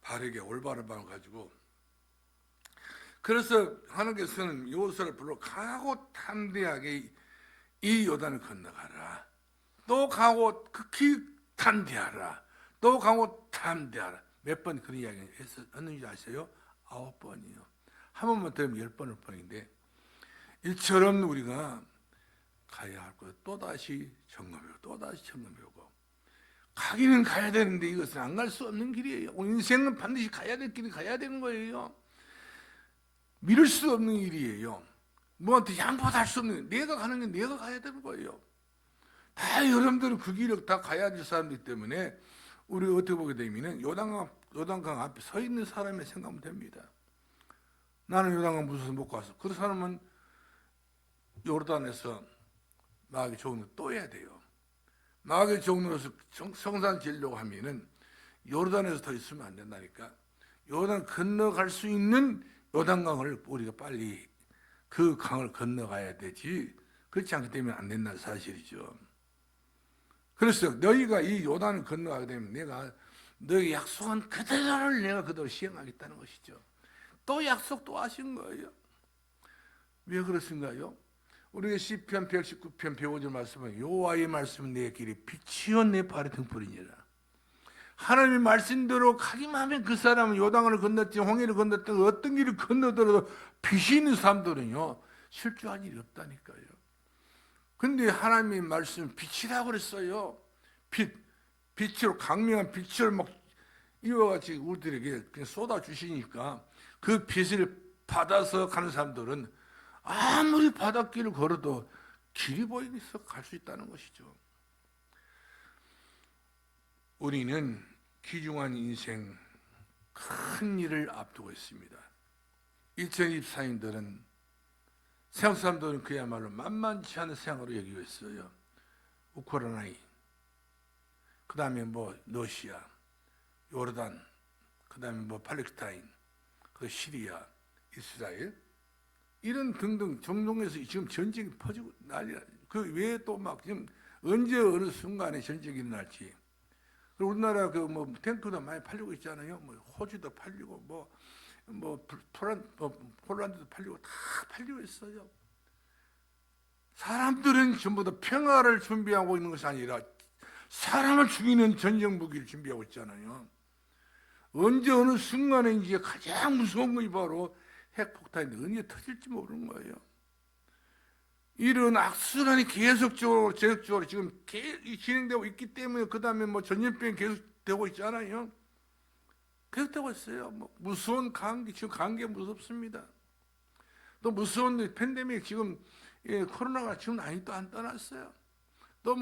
[SPEAKER 1] 바르게 올바른 방을 가지고. 그래서 하나님께서는 여호수아를 불러 가고 담대하게 이 요단을 건너가라. 또 가고 극히 담대하라. 또 가고 담대하라. 몇 번 그런 이야기 했는지 아세요? 9번이요. 한 번만 들으면 10번을 뻔인데, 이처럼 우리가 가야 할 것 또다시 점검해오고 또다시 점검해오고, 가기는 가야 되는데 이것은 안 갈 수 없는 길이에요. 인생은 반드시 가야 될 길이 가야 되는 거예요. 미룰 수 없는 일이에요. 뭐한테 양보할 수 없는, 내가 가는 게 내가 가야 되는 거예요. 다 여러분들은 그 길을 다 가야 될 사람이기 때문에 우리가 어떻게 보게 되면 요단강 앞에 서 있는 사람의 생각하면 됩니다. 나는 요단강 무서워서 못 가서, 그 사람은 요르단에서 마귀 종로 또 해야 돼요. 마귀 종로에서 성산 지려고 하면은 요르단에서 더 있으면 안 된다니까. 요단 건너갈 수 있는 요단강을 우리가 빨리 그 강을 건너가야 되지, 그렇지 않기 때문에 안 된다는 사실이죠. 그래서 너희가 이 요단을 건너가게 되면 내가 너희 약속한 그대로를 내가 그대로 시행하겠다는 것이죠. 또 약속 또 하신 거예요. 왜 그러신가요? 우리가 시편 119편 105절 말씀은 여호와의 말씀은 내 길이 빛이요 내 발의 등불이니라. 하나님의 말씀대로 가기만 하면 그 사람은 요단강을 건넜지 홍해를 건넜든 어떤 길을 건너더라도 빛이 있는 사람들은요 실족할 일이 없다니까요. 근데 하나님의 말씀은 빛이라고 그랬어요. 빛으로, 강명한 빛을 막 이와 같이 우리들에게 그냥 쏟아주시니까 그 빛을 받아서 가는 사람들은 아무리 바닷길을 걸어도 길이 보이면서 갈 수 있다는 것이죠. 우리는 귀중한 인생, 큰 일을 앞두고 있습니다. 2024년들은 세상 사람들은 그야말로 만만치 않은 생활을 여기고 있어요. 우크라이나, 그 다음에 러시아, 요르단, 그 다음에 팔레스타인, 그 시리아, 이스라엘, 이런 등등 종종에서 지금 전쟁이 퍼지고 난리야. 그 외에 또 막 지금 언제 어느 순간에 전쟁이 일어날지. 그리고 우리나라 탱크도 많이 팔리고 있잖아요. 호주도 팔리고 폴란드도 팔리고 다 팔리고 있어요. 사람들은 전부 다 평화를 준비하고 있는 것이 아니라 사람을 죽이는 전쟁 무기를 준비하고 있잖아요. 언제 어느 순간에 이제 가장 무서운 것이 바로 핵폭탄인데 언제 터질지 모르는 거예요. 이런 악순환이 계속적으로 지금 진행되고 있기 때문에 그 다음에 전염병이 계속되고 있잖아요. 계속되고 있어요. 무서운 감기, 지금 감기 무섭습니다. 또 무서운 팬데믹 지금 코로나가 지금 아직도 안 떠났어요. 또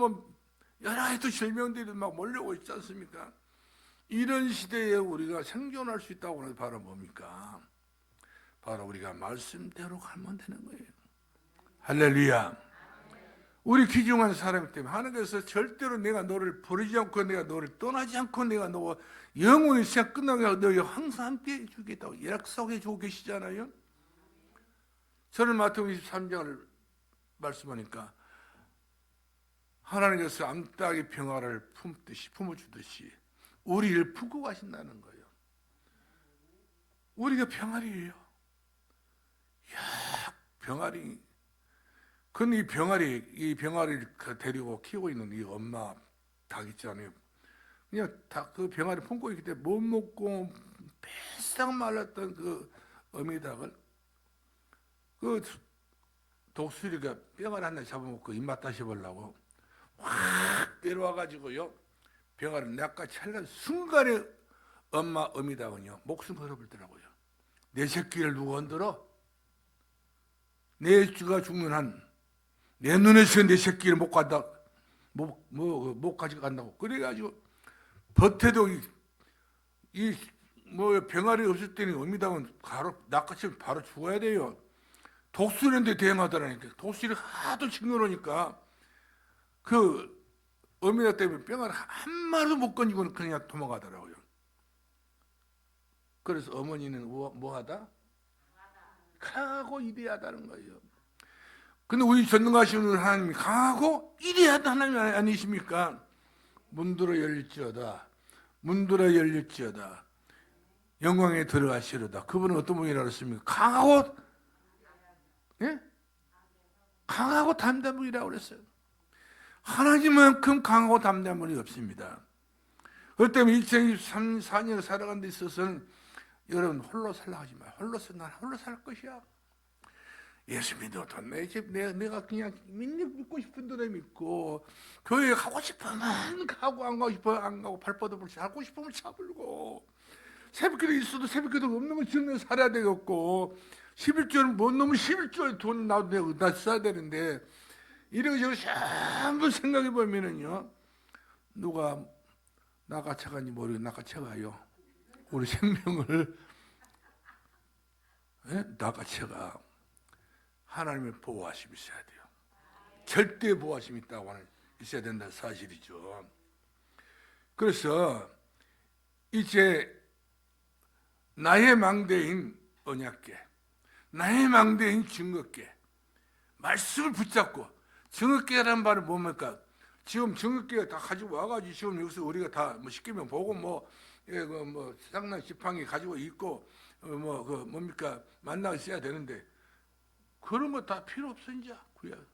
[SPEAKER 1] 여러 가지 또 질병들이 막 몰려오고 있지 않습니까? 이런 시대에 우리가 생존할 수 있다고 하는 게 바로 뭡니까? 바로 우리가 말씀대로 가면 되는 거예요. 할렐루야. 우리 귀중한 사람이기 때문에 하나님께서 절대로 내가 너를 버리지 않고 내가 너를 떠나지 않고 내가 너와 영원히 시작 끝나게 너희 항상 함께 해주겠다고 약속해 주고 계시잖아요. 저는 마태복음 23장을 말씀하니까 하나님께서 암탉이 평화를 품어주듯이 우리를 품고 가신다는 거예요. 우리가 병아리예요. 야, 병아리. 근데 이 병아리를 데리고 키우고 있는 이 엄마 닭 있잖아요. 그냥 그 병아리 품고 있기 때문에 못 먹고 배싹 말랐던 그 어미닭을 그 독수리가 병아리 하나 잡아먹고 입맛 다시 보려고 확 내려와가지고요. 병아리 낚아채는 순간에 엄마 어미닭은요 목숨 걸어버리더라고요. 내 새끼를 누가 건드려? 내 쥐가 죽는 한 내 눈에서 내 새끼를 못 간다, 못 가져간다고. 그래가지고 버텨도 병아리 없을 때는 어미닭은 바로 낚아채면 바로 죽어야 돼요. 독수리인데 대응하더라니까. 독수리 하도 징그러우니까 그 어미닭 때문에 병아리 한 마리도 못 건지고는 그냥 도망가더라고요. 그래서 어머니는 뭐하다? 강하고 이대하다는 거예요. 근데 우리 전능하신 하나님이 강하고 이대하다 하나님 아니십니까? 문들어 열릴지어다. 문들어 열릴지어다. 영광에 들어가시려다. 그분은 어떤 분이라고 했습니까? 강하고, 예? 강하고 담대한 분이라고 그랬어요. 하나님만큼 강하고 담대한 분이 없습니다. 그렇기 때문에 2024년을 살아가는 데 있어서는 여러분 홀로 살라고 하지 마요. 난 홀로 살 것이야. 예수 믿어도 내가 그냥 믿고 싶은 대로 믿고 교회 가고 싶으면 가고 안 가고 싶으면 안 가고 발뻗어볼 수 하고 싶으면 차불고 새벽기도 있어도 새벽기도 없는 건 주는 살아야 되겠고 11조는 못 넘으면 11조에 돈 나도 되고 나 써야 되는데 이러저러 전부 생각해 보면은요 누가 낚아채가니 모르게 낚아채가요. 우리 생명을 낚아채가 하나님의 보호하심이 있어야 돼요. 절대 보호하심이 있다고 하는 있어야 된다는 사실이죠. 그래서 이제 나의 망대인 언약궤, 나의 망대인 증거궤 말씀을 붙잡고 증거궤라는 말은 뭡니까? 지금 증거궤가 다 가지고 와가지고 지금 여기서 우리가 다 뭐 시키면 보고 상당 지팡이 가지고 있고 뭡니까 만나고 있어야 되는데 그런 거 다 필요 없어 이제 구약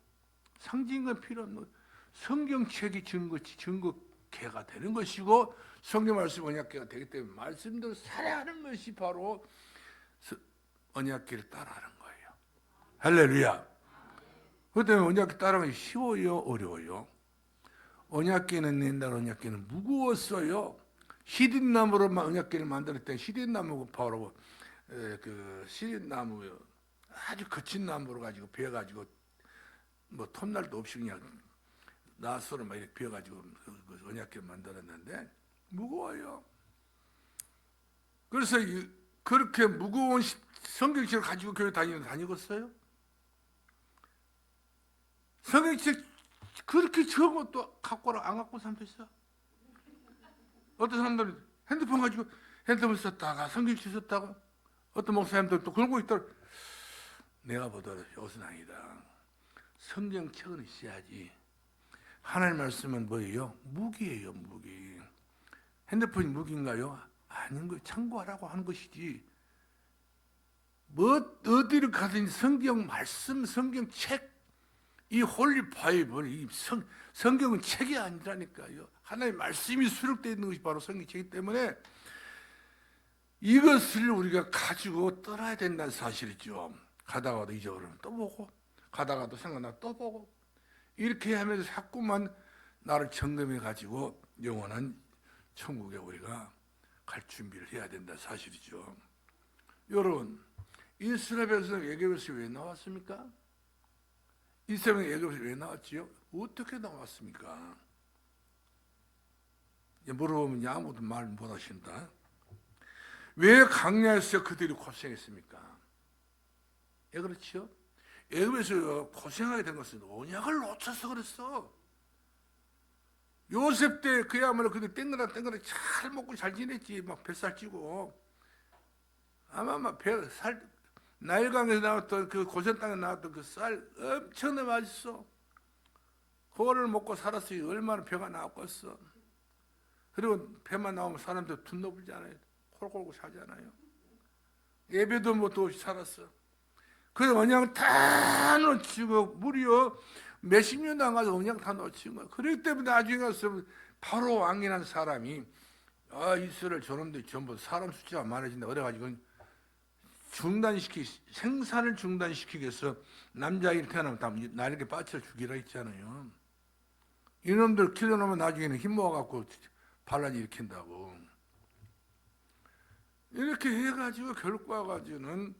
[SPEAKER 1] 상징은 필요 없는 성경책이 증거궤가 되는 것이고 성경 말씀 언약궤가 되기 때문에 말씀대로 살아가는 것이 바로 언약궤를 따라하는 거예요. 할렐루야. 그렇기 때문에 언약궤 따라가기 쉬워요, 어려워요? 언약궤는 옛날 언약궤는 무거웠어요. 시딘나무로 언약궤를 만들었더니 시딘나무가 바로 그 시딘나무 아주 거친 나무로 가지고 베어가지고 뭐 톱날도 없이 그냥 나스로 막 이렇게 베어가지고 그 언약궤 만들었는데 무거워요. 그래서 그렇게 무거운 성경책을 가지고 교회 다니겠어요? 성경책 그렇게 적은 것도 갖고라 안 갖고 사람도 있어. 어떤 사람들은 핸드폰 가지고 핸드폰 썼다가 성경책 썼다가 어떤 목사님들 또 그런 거 있더라. 내가 보더라도 이것은 아니다. 성경책은 있어야지. 하나님 말씀은 뭐예요? 무기예요, 무기. 핸드폰이 무기인가요? 아닌 거예요. 참고하라고 하는 것이지. 어디를 가든지 성경 말씀, 성경책, 이 홀리 바이블, 성경은 책이 아니라니까요. 하나님의 말씀이 수록되어 있는 것이 바로 성경책이기 때문에 이것을 우리가 가지고 떠나야 된다는 사실이죠. 가다가도 잊어버리면 또 보고 가다가도 생각나 또 보고 이렇게 하면서 자꾸만 나를 점검해 가지고 영원한 천국에 우리가 갈 준비를 해야 된다는 사실이죠. 여러분 이스라엘 백성 애굽에서 왜 나왔습니까? 이스라엘 애굽에서 왜 나왔지요? 어떻게 나왔습니까? 물어보면 아무도 말 못하신다. 왜 광야에서 그들이 고생했습니까? 예, 그렇죠? 애굽에서 고생하게 된 것은 언약을 놓쳐서 그랬어. 요셉 때 그야말로 그들 땡그라 잘 먹고 잘 지냈지. 막 뱃살 찌고 아마 나일강에서 나왔던 그 고센 땅에 나왔던 그 쌀 엄청나게 맛있어. 그거를 먹고 살았으니 얼마나 배가 나왔겠어. 그리고 배만 나오면 사람들 둔너불잖아요. 콜콜고 사잖아요. 예배도 못 없이 살았어. 그래서 언약 다 놓치고 무려 몇십 년도 안 가서 언약 다 놓친 거야. 그렇기 때문에 나중에 가서 바로 왕이라는 사람이 이스라엘 저놈들 전부 사람 숫자가 많아진다 그래가지고 생산을 중단시키기 위해서 남자아이 태어나면 다 날개 빠쳐 죽이라 했잖아요. 이놈들 키워놓으면 나중에는 힘 모아갖고 반란 일으킨다고. 이렇게 해가지고 결과 가지고는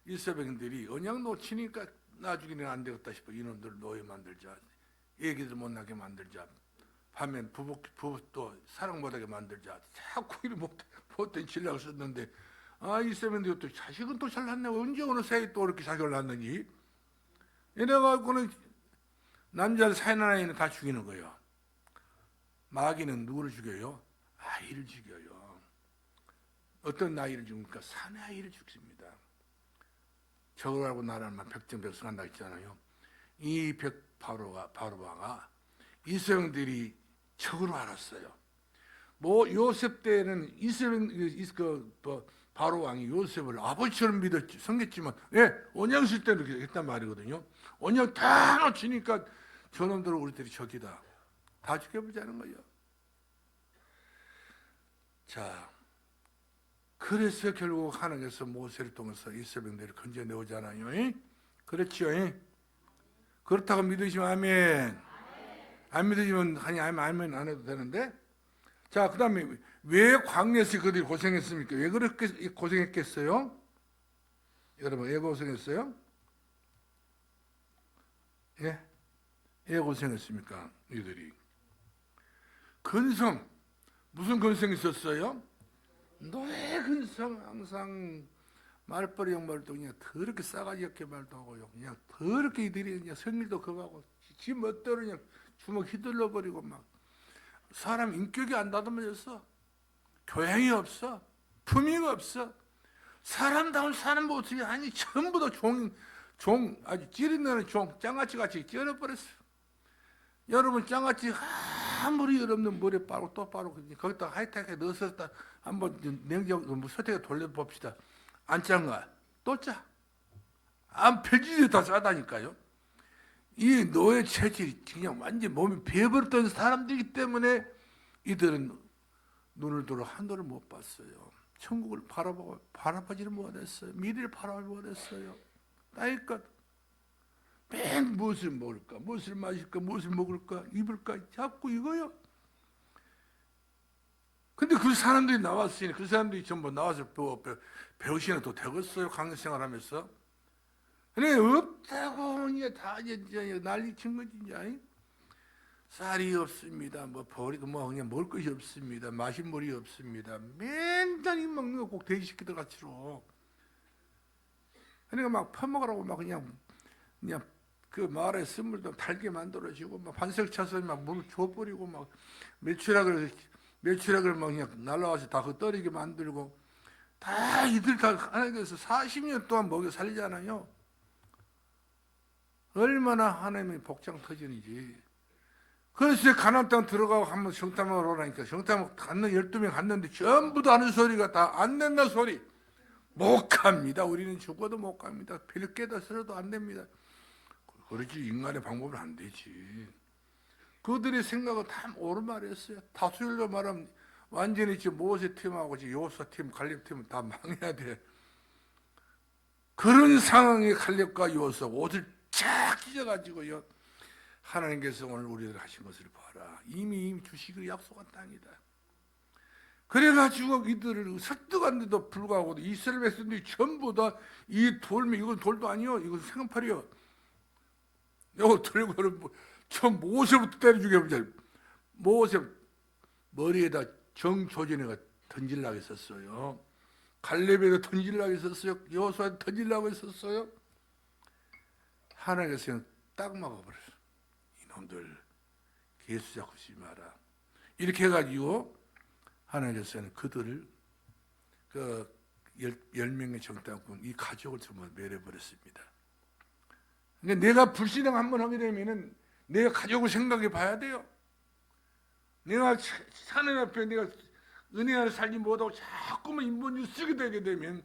[SPEAKER 1] 이스라엘인들이 언약 놓치니까 나중에는 안 되겠다 싶어. 이놈들 노예 만들자, 애기들 못 나게 만들자, 반면 부부도 사랑 못하게 만들자. 자꾸 이런 못된 전략을 썼는데 이스라엘인들이 또 자식은 또 잘났네. 언제 어느 새에 또 이렇게 자식을 낳는지. 이래가지고는 남자를 사는 아이는 다 죽이는 거예요. 마귀는 누구를 죽여요? 아이를 죽여요. 어떤 아이를 죽입니까? 사내 아이를 죽습니다. 저거라고 나라만 백정백승한다 했잖아요. 이 바로바가 이스라엘들이 적으로 알았어요. 요셉 때는 바로 왕이 요셉을 아버지처럼 믿었지, 섬겼지만, 언약 쓸 때는 그렇게 했단 말이거든요. 언약 다 놓치니까 저놈들은 우리들이 적이다. 다 죽여보자는 거예요. 자, 그래서 결국 하나님께서 모세를 통해서 이스라엘들을 건져내오잖아요. 그렇죠? 그렇다고 믿으시면 아멘. 안 믿으시면 아멘 안 해도 되는데. 자, 그 다음에 왜 광야에서 그들이 고생했습니까? 왜 그렇게 고생했겠어요? 여러분, 왜 고생했어요? 왜 고생했습니까? 이들이 근성, 무슨 근성이 있었어요? 노예 근성. 항상 말벌이 말도 그냥 더럽게 싸가지 없게 말도 하고요. 그냥 더럽게 이들이 그냥 성일도 그거하고 지 멋대로 그냥 주먹 휘둘러 버리고 막 사람 인격이 안 다듬어졌어. 교양이 없어. 품위가 없어. 사람다운 사람 모습이 아니 전부 다 종 아주 찌른다는 짱아찌 같이 찌려버렸어. 여러분 짱아찌 아무리 여러분 머리에 빠르고 또 빠르고 거기다 하이테크에 넣어서 한번 냉장 서태에 돌려봅시다. 안 짠가? 또 짜. 안 펴지지 다 짜다니까요. 이 노예 체질이 그냥 완전 몸이 배버렸던 사람들이기 때문에 이들은 눈을 들어 하늘을 못 봤어요. 천국을 바라보지를 못했어요. 미래를 바라보지 못했어요. 그러니까 맨 무엇을 먹을까, 무엇을 마실까, 무엇을 먹을까, 입을까 자꾸 이거요. 근데 그 사람들이 나왔으니 그 사람들이 전부 나와서 배우시나 또 되겠어요. 강의 생활하면서. 그래 없다고 이제 다 이제 난리친 거지 이제. 쌀이 없습니다. 그냥 먹을 것이 없습니다. 마실 물이 없습니다. 맨날 이 먹는 거 꼭 돼지새끼들 같이로. 그러니까 막 퍼먹으라고 막 그냥 그 마을에 쓴물도 달게 만들어지고 막 반석 차서 막 물을 줘버리고 막 매출액을 막 그냥 날라와서 다 흩어리게 만들고 다 이들 다 하나님께서 40년 동안 먹여 살리잖아요. 얼마나 하나님의 복장 터지는지. 그래서 가나안 땅 들어가고 한번 성탐하러 오라니까 성탐 갔는 12명 갔는데 전부 다 하는 소리가 다 안 된다 소리. 못 갑니다. 우리는 죽어도 못 갑니다. 피를 깨닫어도 안 됩니다. 그렇지 인간의 방법은 안 되지. 그들의 생각은 다 옳은 말이었어요. 다수일로 말하면 완전히 지금 모세 팀하고 지금 여호수아 팀, 갈렙 팀은 다 망해야 돼. 그런 상황에 갈렙과 여호수아 옷을 쫙 찢어가지고요. 하나님께서 오늘 우리들 하신 것을 봐라. 이미 주시기로 약속한 땅이다. 그래가지고 이들을 설득하는데도 불구하고 이스라엘 백성들이 전부 다 이 돌면 이건 돌도 아니요. 이건 생선팔이요. 이거 들고는 저 모세부터 때려 죽여보자. 모세 머리에다 정조진에가 던질라고 했었어요. 갈렙에다 던질라고 했었어요. 여호수아에 던질라고 했었어요. 하나님께서 그냥 딱 막아버렸어. 이놈들 예수 잡고 쓰지 마라. 이렇게 해가지고 하나님께서는 그들을 그 10명의 정탐꾼 이 가족을 정말 멸해버렸습니다. 그러니까 내가 불신앙 한번 하게 되면은 내 가족을 생각해 봐야 돼요. 내가 하나님 앞에 내가 은혜 안에 살지 못하고 자꾸만 인본주의 쓰게 되게 되면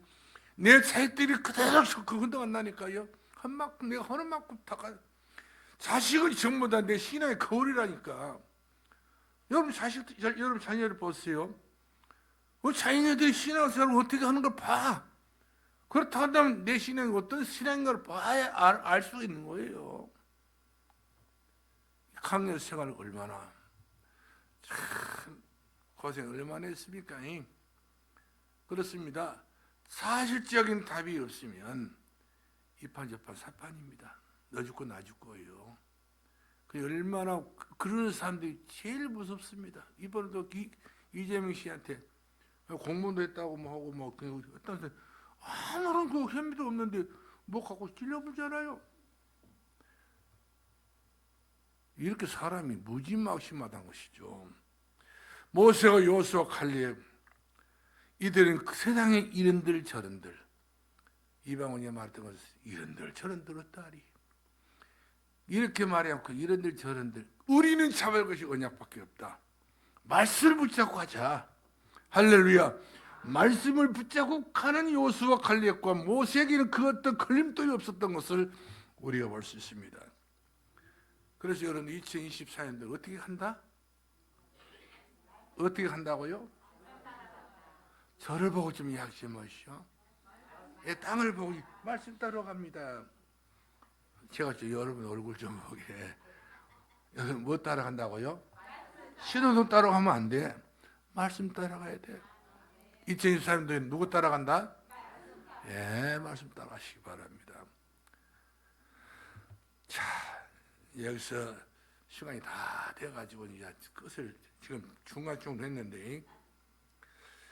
[SPEAKER 1] 내 자식들이 그대로 그것도 안 나니까요. 한 만큼 내가 하는 만큼 다가 자식은 전부 다 내 신앙의 거울이라니까. 여러분 여러분 자녀를 보세요. 그 자녀들이 신앙생활을 어떻게 하는 걸 봐. 그렇다 한다면 내 신앙이 어떤 신앙인가를 봐야 알 수 있는 거예요. 강요 생활을 얼마나 참 고생 얼마나 했습니까? 그렇습니다. 사실적인 답이 없으면 이판저판 사판입니다. 너 죽고 나 죽고요. 그 얼마나 그런 사람들이 제일 무섭습니다. 이번에도 이재명 씨한테 공무원도 했다고 뭐 하고 뭐 어떤 사람 아무런 그 혐의도 없는데 뭐 갖고 찔려보잖아요. 이렇게 사람이 무지막심하다는 것이죠. 모세와 여호수아 칼렙 이들은 그 세상의 이른들 저른들 이방원이 말했던 것은 이른들 저른들 어떠하리 이렇게 말해놓고 이른들 저른들 우리는 잡을 것이 언약밖에 없다. 말씀을 붙잡고 가자. 할렐루야. 말씀을 붙잡고 가는 여호수아 칼렙과 모세에게는 그 어떤 걸림돌이 없었던 것을 우리가 볼 수 있습니다. 그래서 여러분 2024년도 어떻게 한다? 어떻게 한다고요? 저를 보고 좀 약심하시오. 땅을 보고 말씀 따러 갑니다. 제가 여러분 얼굴 좀 보게. 여러분 뭐 따라간다고요? 신호등 따라가면 안 돼. 말씀 따라가야 돼. 2024년도에 누구 따라간다? 예, 말씀 따라가시기 바랍니다. 자, 여기서 시간이 다 돼가지고 이제 끝을 지금 중간중간 했는데,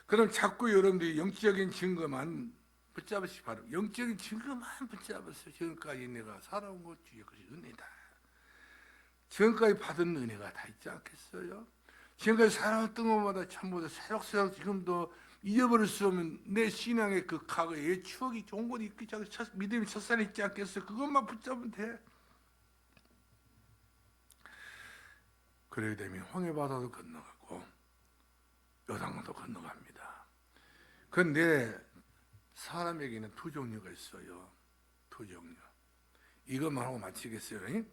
[SPEAKER 1] 그럼 자꾸 여러분들이 영적인 증거만 붙잡으시기 바랍니다. 영적인 증거만 붙잡았어요. 지금까지 내가 살아온 것 중에 그것이 은혜다. 지금까지 받은 은혜가 다 있지 않겠어요? 지금까지 살아왔던 것마다 전부 다 새록새록 지금도 잊어버릴 수 없는 내 신앙의 그 과거의 추억이 좋은 것이 있기 때문에 믿음의 첫산이 있지 않겠어요? 그것만 붙잡으면 돼. 그러게 되면 황해바다도 건너가고 요단강도 건너갑니다. 그런데 사람에게는 두 종류가 있어요. 두 종류. 이것만 하고 마치겠어요.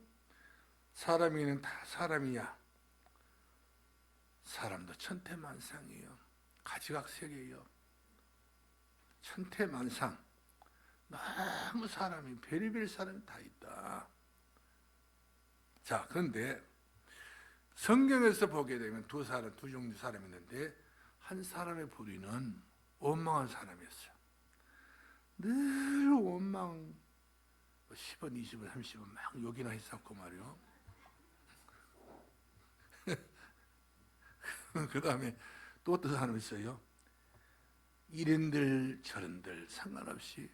[SPEAKER 1] 사람에게는 다 사람이야. 사람도 천태만상이에요. 가지각색이에요. 천태만상. 너무 사람이 별의별 사람이 다 있다. 자, 그런데 성경에서 보게 되면 두 종류 사람이 있는데 한 사람의 부류는 원망한 사람이었어요. 늘 원망 10원, 20원, 30원 막 욕이나 했었고 말이요. 그 다음에 또 어떤 사람이 있어요. 이른들 저른들 상관없이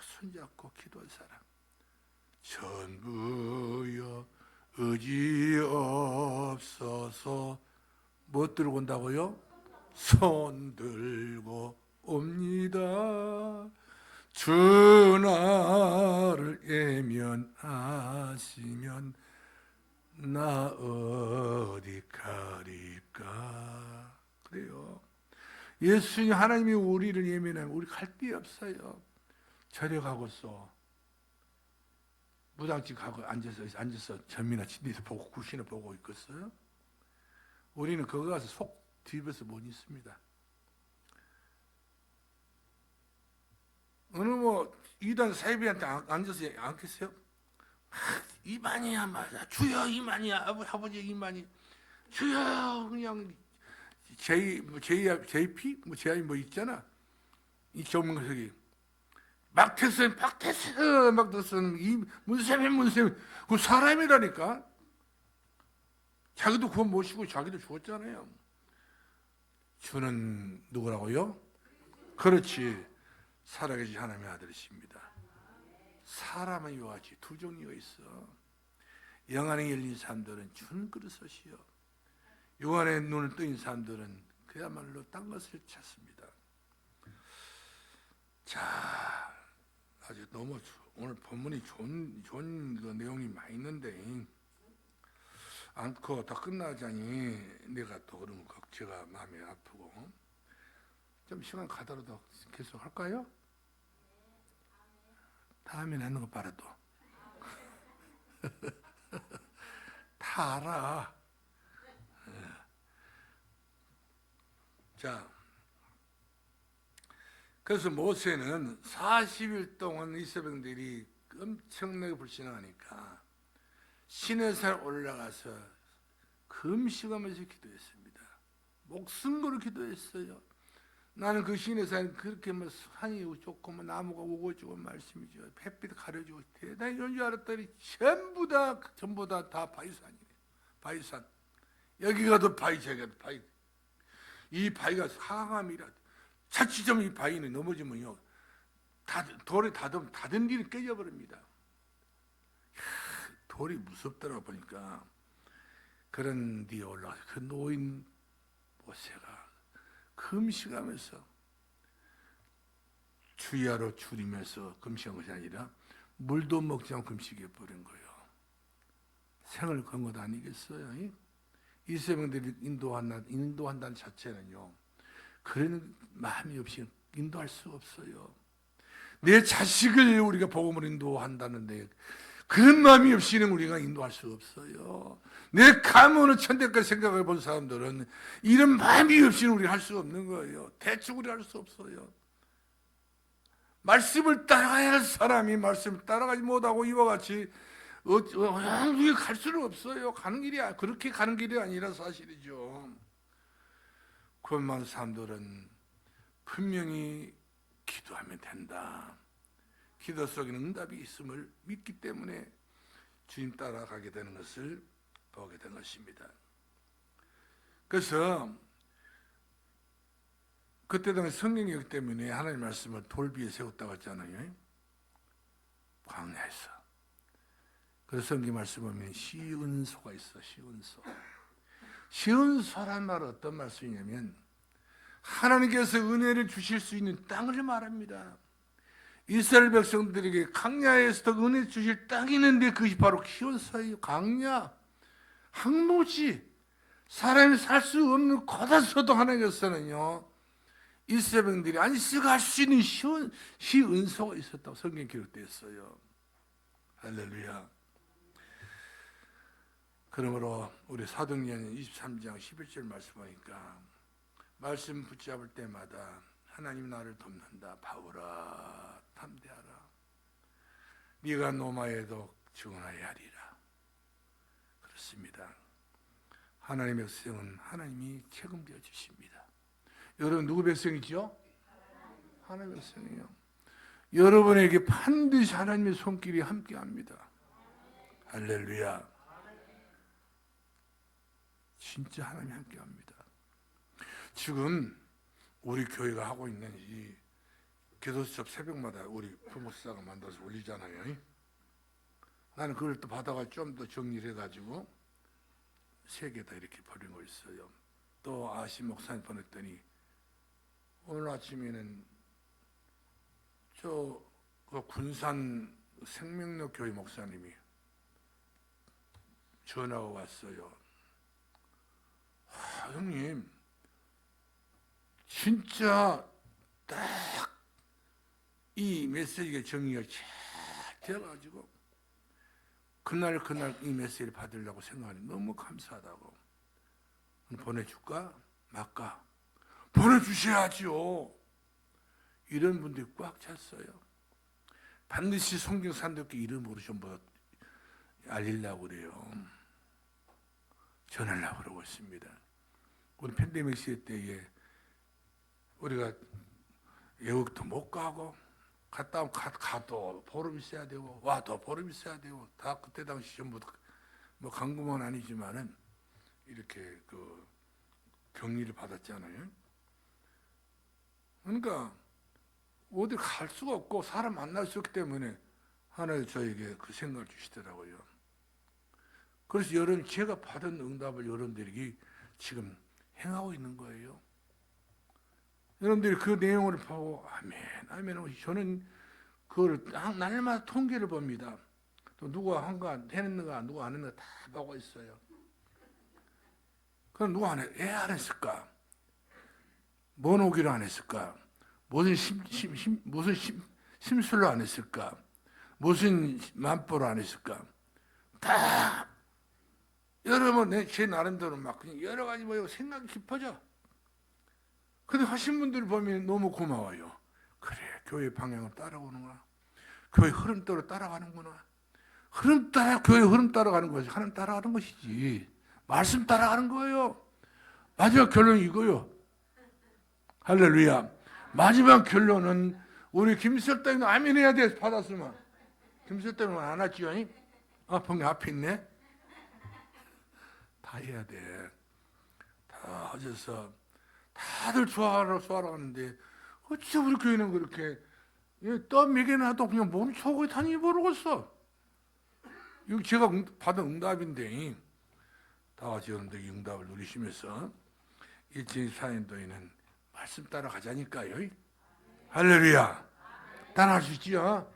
[SPEAKER 1] 손잡고 기도한 사람. 전부여 의지 없어서 뭐 들고 온다고요? 손 들고 옵니다. 주 나를 예면하시면 나 어디 가리까. 그래요. 예수님 하나님이 우리를 예면하면 우리 갈 데 없어요. 절에 가고서 무당집 가고 앉아서 전미나 침대에서 보고 굴신을 보고 있겠어요? 우리는 거기 가서 속 뒤집어서 못 있습니다. 어느 이단 사이비한테 앉아서 앉겠어요? 이만이야 맞아. 주여 이만이야. 아버지 이만이. 주여 그냥 JP JI 있잖아. 이 정명석이 막 됐어요. 이 문쌤 그 사람이라니까. 자기도 구원 모시고 자기도 죽었잖아요. 주는 누구라고요? 그렇지. 살아계신 하나님의 아들이십니다. 사람은 요하지 두 종류가 있어. 영 안에 열린 사람들은 주는 그릇이요. 요 안에 눈을 뜨인 사람들은 그야말로 딴 것을 찾습니다. 자, 아주 너무 오늘 본문이 좋은 그 내용이 많이 있는데 않고 다 끝나자니 내가 또 그러면 제가 마음이 아프고 좀 시간 가더라도 계속 할까요? 다음에 나는 거 봐라도 다 알아. 자, 그래서 모세는 40일 동안 이스라엘들이 엄청나게 불신하니까 시내산 올라가서 금식하면서 기도했습니다. 목숨 걸어 기도했어요. 나는 그 시내산 그렇게 뭐 산이 좋고 뭐 나무가 우거지고 말씀이죠. 햇빛 가려주고 대단히 이런 줄 알았더니 전부 다 바위산이에요. 바위산. 여기 가도 바위, 저기 가도 바위. 이 바위가 상함이라 자칫 좀 이 바위는 넘어지면요 돌에 닫은 뒤는 깨져버립니다. 돌이 무섭더라 보니까 그런 뒤에 올라가서 그 노인 모세가 금식하면서 주야로 줄이면서 금식한 것이 아니라 물도 먹지 않고 금식해 버린 거예요. 생을 건 것 아니겠어요? 이스라엘들이 인도한다는 자체는요 그런 마음이 없이 인도할 수 없어요. 내 자식을 우리가 복음으로 인도한다는데 그런 마음이 없이는 우리가 인도할 수 없어요. 내 가문을 천대까지 생각해 본 사람들은 이런 마음이 없이는 우리가 할 수 없는 거예요. 대충 우리 할 수 없어요. 말씀을 따라가야 할 사람이 말씀을 따라가지 못하고 이와 같이 어디 갈 수는 없어요. 그렇게 가는 길이 아니라 사실이죠. 그런 사람들은 분명히 기도하면 된다. 기도 속에는 응답이 있음을 믿기 때문에 주님 따라가게 되는 것을 보게 된 것입니다. 그래서 그때 당시 성경이었기 때문에 하나님 말씀을 돌 위에 세웠다고 했잖아요. 광야에서. 그래서 성경 말씀 보면 시은소가 있어. 시은소. 시은소란 말은 어떤 말씀이냐면 하나님께서 은혜를 주실 수 있는 땅을 말합니다. 이스라엘 백성들에게 광야에서도 은혜 주실 땅이 있는데 그것이 바로 시온소예요. 광야, 항로지, 사람이 살 수 없는 곳에서도 하나님께서는요 이스라엘 백성들이 안식할 수 있는 시은소가 있었다고 성경에 기록되어 있어요. 할렐루야. 그러므로 우리 사도행전 23장 11절 말씀 보니까 말씀 붙잡을 때마다 하나님 나를 돕는다. 바울아 담대하라. 네가 노마에도 증언하여야 하리라. 그렇습니다. 하나님의 백성은 하나님이 책임져 주십니다. 여러분 누구 백성이죠? 하나님의 백성이요. 여러분에게 반드시 하나님의 손길이 함께합니다. 할렐루야. 진짜 하나님이 함께합니다. 지금 우리 교회가 하고 있는 이 기도 수첩 새벽마다 우리 부목사가 만들어서 올리잖아요. 나는 그걸 또 받아가 좀 더 정리를 해가지고 3개다 이렇게 버린 거 있어요. 또 아시 목사님 보냈더니 오늘 아침에는 그 군산 생명력 교회 목사님이 전화가 왔어요. 형님 진짜 딱 이 메시지가 정리가 잘 되어가지고 그날 이 메시지를 받으려고 생각하니 너무 감사하다고. 보내줄까? 말까? 보내주셔야죠. 이런 분들이 꽉 찼어요. 반드시 성경 산독교 이름으로 전부 알리려고 그래요. 전하려고 그러고 있습니다. 우리 팬데믹 시대 때에 우리가 외국도 못 가고 갔다 오면 가도 보름 있어야 되고 와도 보름 있어야 되고 다 그때 당시 전부 뭐 강금은 아니지만은 이렇게 그 격리를 받았잖아요. 그러니까 어디 갈 수가 없고 사람 만날 수 없기 때문에 하나님 저에게 그 생각을 주시더라고요. 그래서 여러분 제가 받은 응답을 여러분들이 지금 행하고 있는 거예요. 여러분들이 그 내용을 보고 아멘 아멘. 저는 그걸 날마다 통계를 봅니다. 또 누가 한 거 했는가 누가 안 했는가 다 보고 있어요. 그럼 누가 왜 안 했을까? 뭔 오기를 안 했을까? 무슨 심술로 안 했을까? 무슨 만보로 안 했을까? 다 여러분 제 나름대로 막 그냥 여러 가지 뭐 생각이 깊어져. 근데 하신 분들 보면 너무 고마워요. 그래, 교회 방향을 따라오는구나. 교회 흐름대로 따라가는구나. 교회 흐름 따라가는 것이 하나님 따라가는 것이지. 말씀 따라가는 거예요. 마지막 결론이 이거요. 할렐루야. 마지막 결론은 우리 김설당이 아멘 해야 돼. 받았으면. 김설당은 안 왔지요? 봉이 앞에 있네. 다 해야 돼. 다 하셔서 다들 좋아하러 하는데 어째 우리 교회는 그렇게 떠 먹여놔도 그냥 멈춰고 다니기 모르겠어. 이거 제가 받은 응답인데 다 같이 여러분들 응답을 누리시면서 일주일 사인도에는 말씀 따라가자니까요. 할렐루야. 따라할 수 있지요?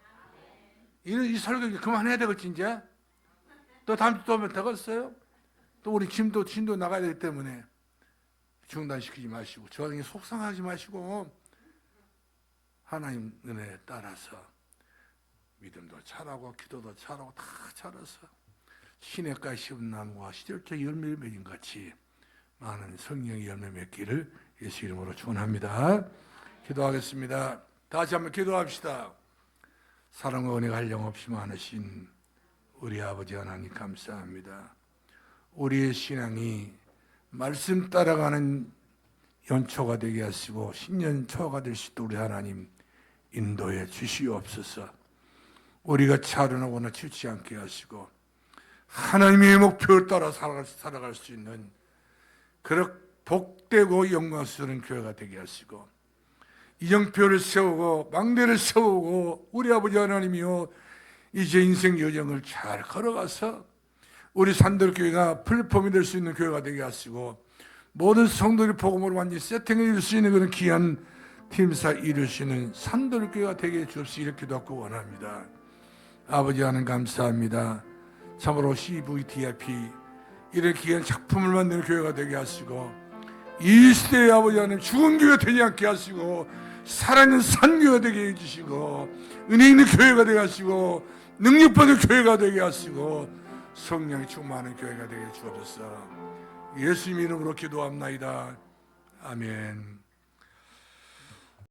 [SPEAKER 1] 이 설교 그만해야 되겠지 이제? 또 다음 주 또 오면 되겠어요? 또 우리 진도 나가야 되기 때문에 중단시키지 마시고 저에게 속상하지 마시고 하나님 은혜에 따라서 믿음도 자라고 기도도 자라고 다 자라서 시냇가에 심은 나무와 시절적 열매를 맺은 같이 많은 성령의 열매 맺기를 예수 이름으로 축원합니다. 기도하겠습니다. 다시 한번 기도합시다. 사랑과 은혜가 한량없이 많으신 우리 아버지 하나님 감사합니다. 우리의 신앙이 말씀 따라가는 연초가 되게 하시고 신년초가 될 수 있도록 우리 하나님 인도해 주시옵소서. 우리가 차른하거나 치우치 않게 하시고 하나님의 목표를 따라 살아갈 수 있는 그런 복되고 영광스러운 교회가 되게 하시고 이정표를 세우고 망대를 세우고 우리 아버지 하나님이요 이제 인생 여정을 잘 걸어가서 우리 산들교회가 플랫폼이 될 수 있는 교회가 되게 하시고 모든 성도들이 복음으로 완전히 세팅해 줄 수 있는 그런 귀한 팀사 이루시는 산들교회가 되게 해 주옵시기 이렇게 기도하고 원합니다. 아버지 하나님 감사합니다. 참으로 CVDIP 이런 귀한 작품을 만드는 교회가 되게 하시고 이 시대의 아버지 하나님 죽은 교회가 되지 않게 하시고 살아있는 산교회가 되게 해주시고 은혜 있는 교회가 되게 하시고 능력받은 교회가 되게 하시고 성령이 충만한 교회가 되게 주옵소서. 예수님 이름으로 기도합나이다. 아멘.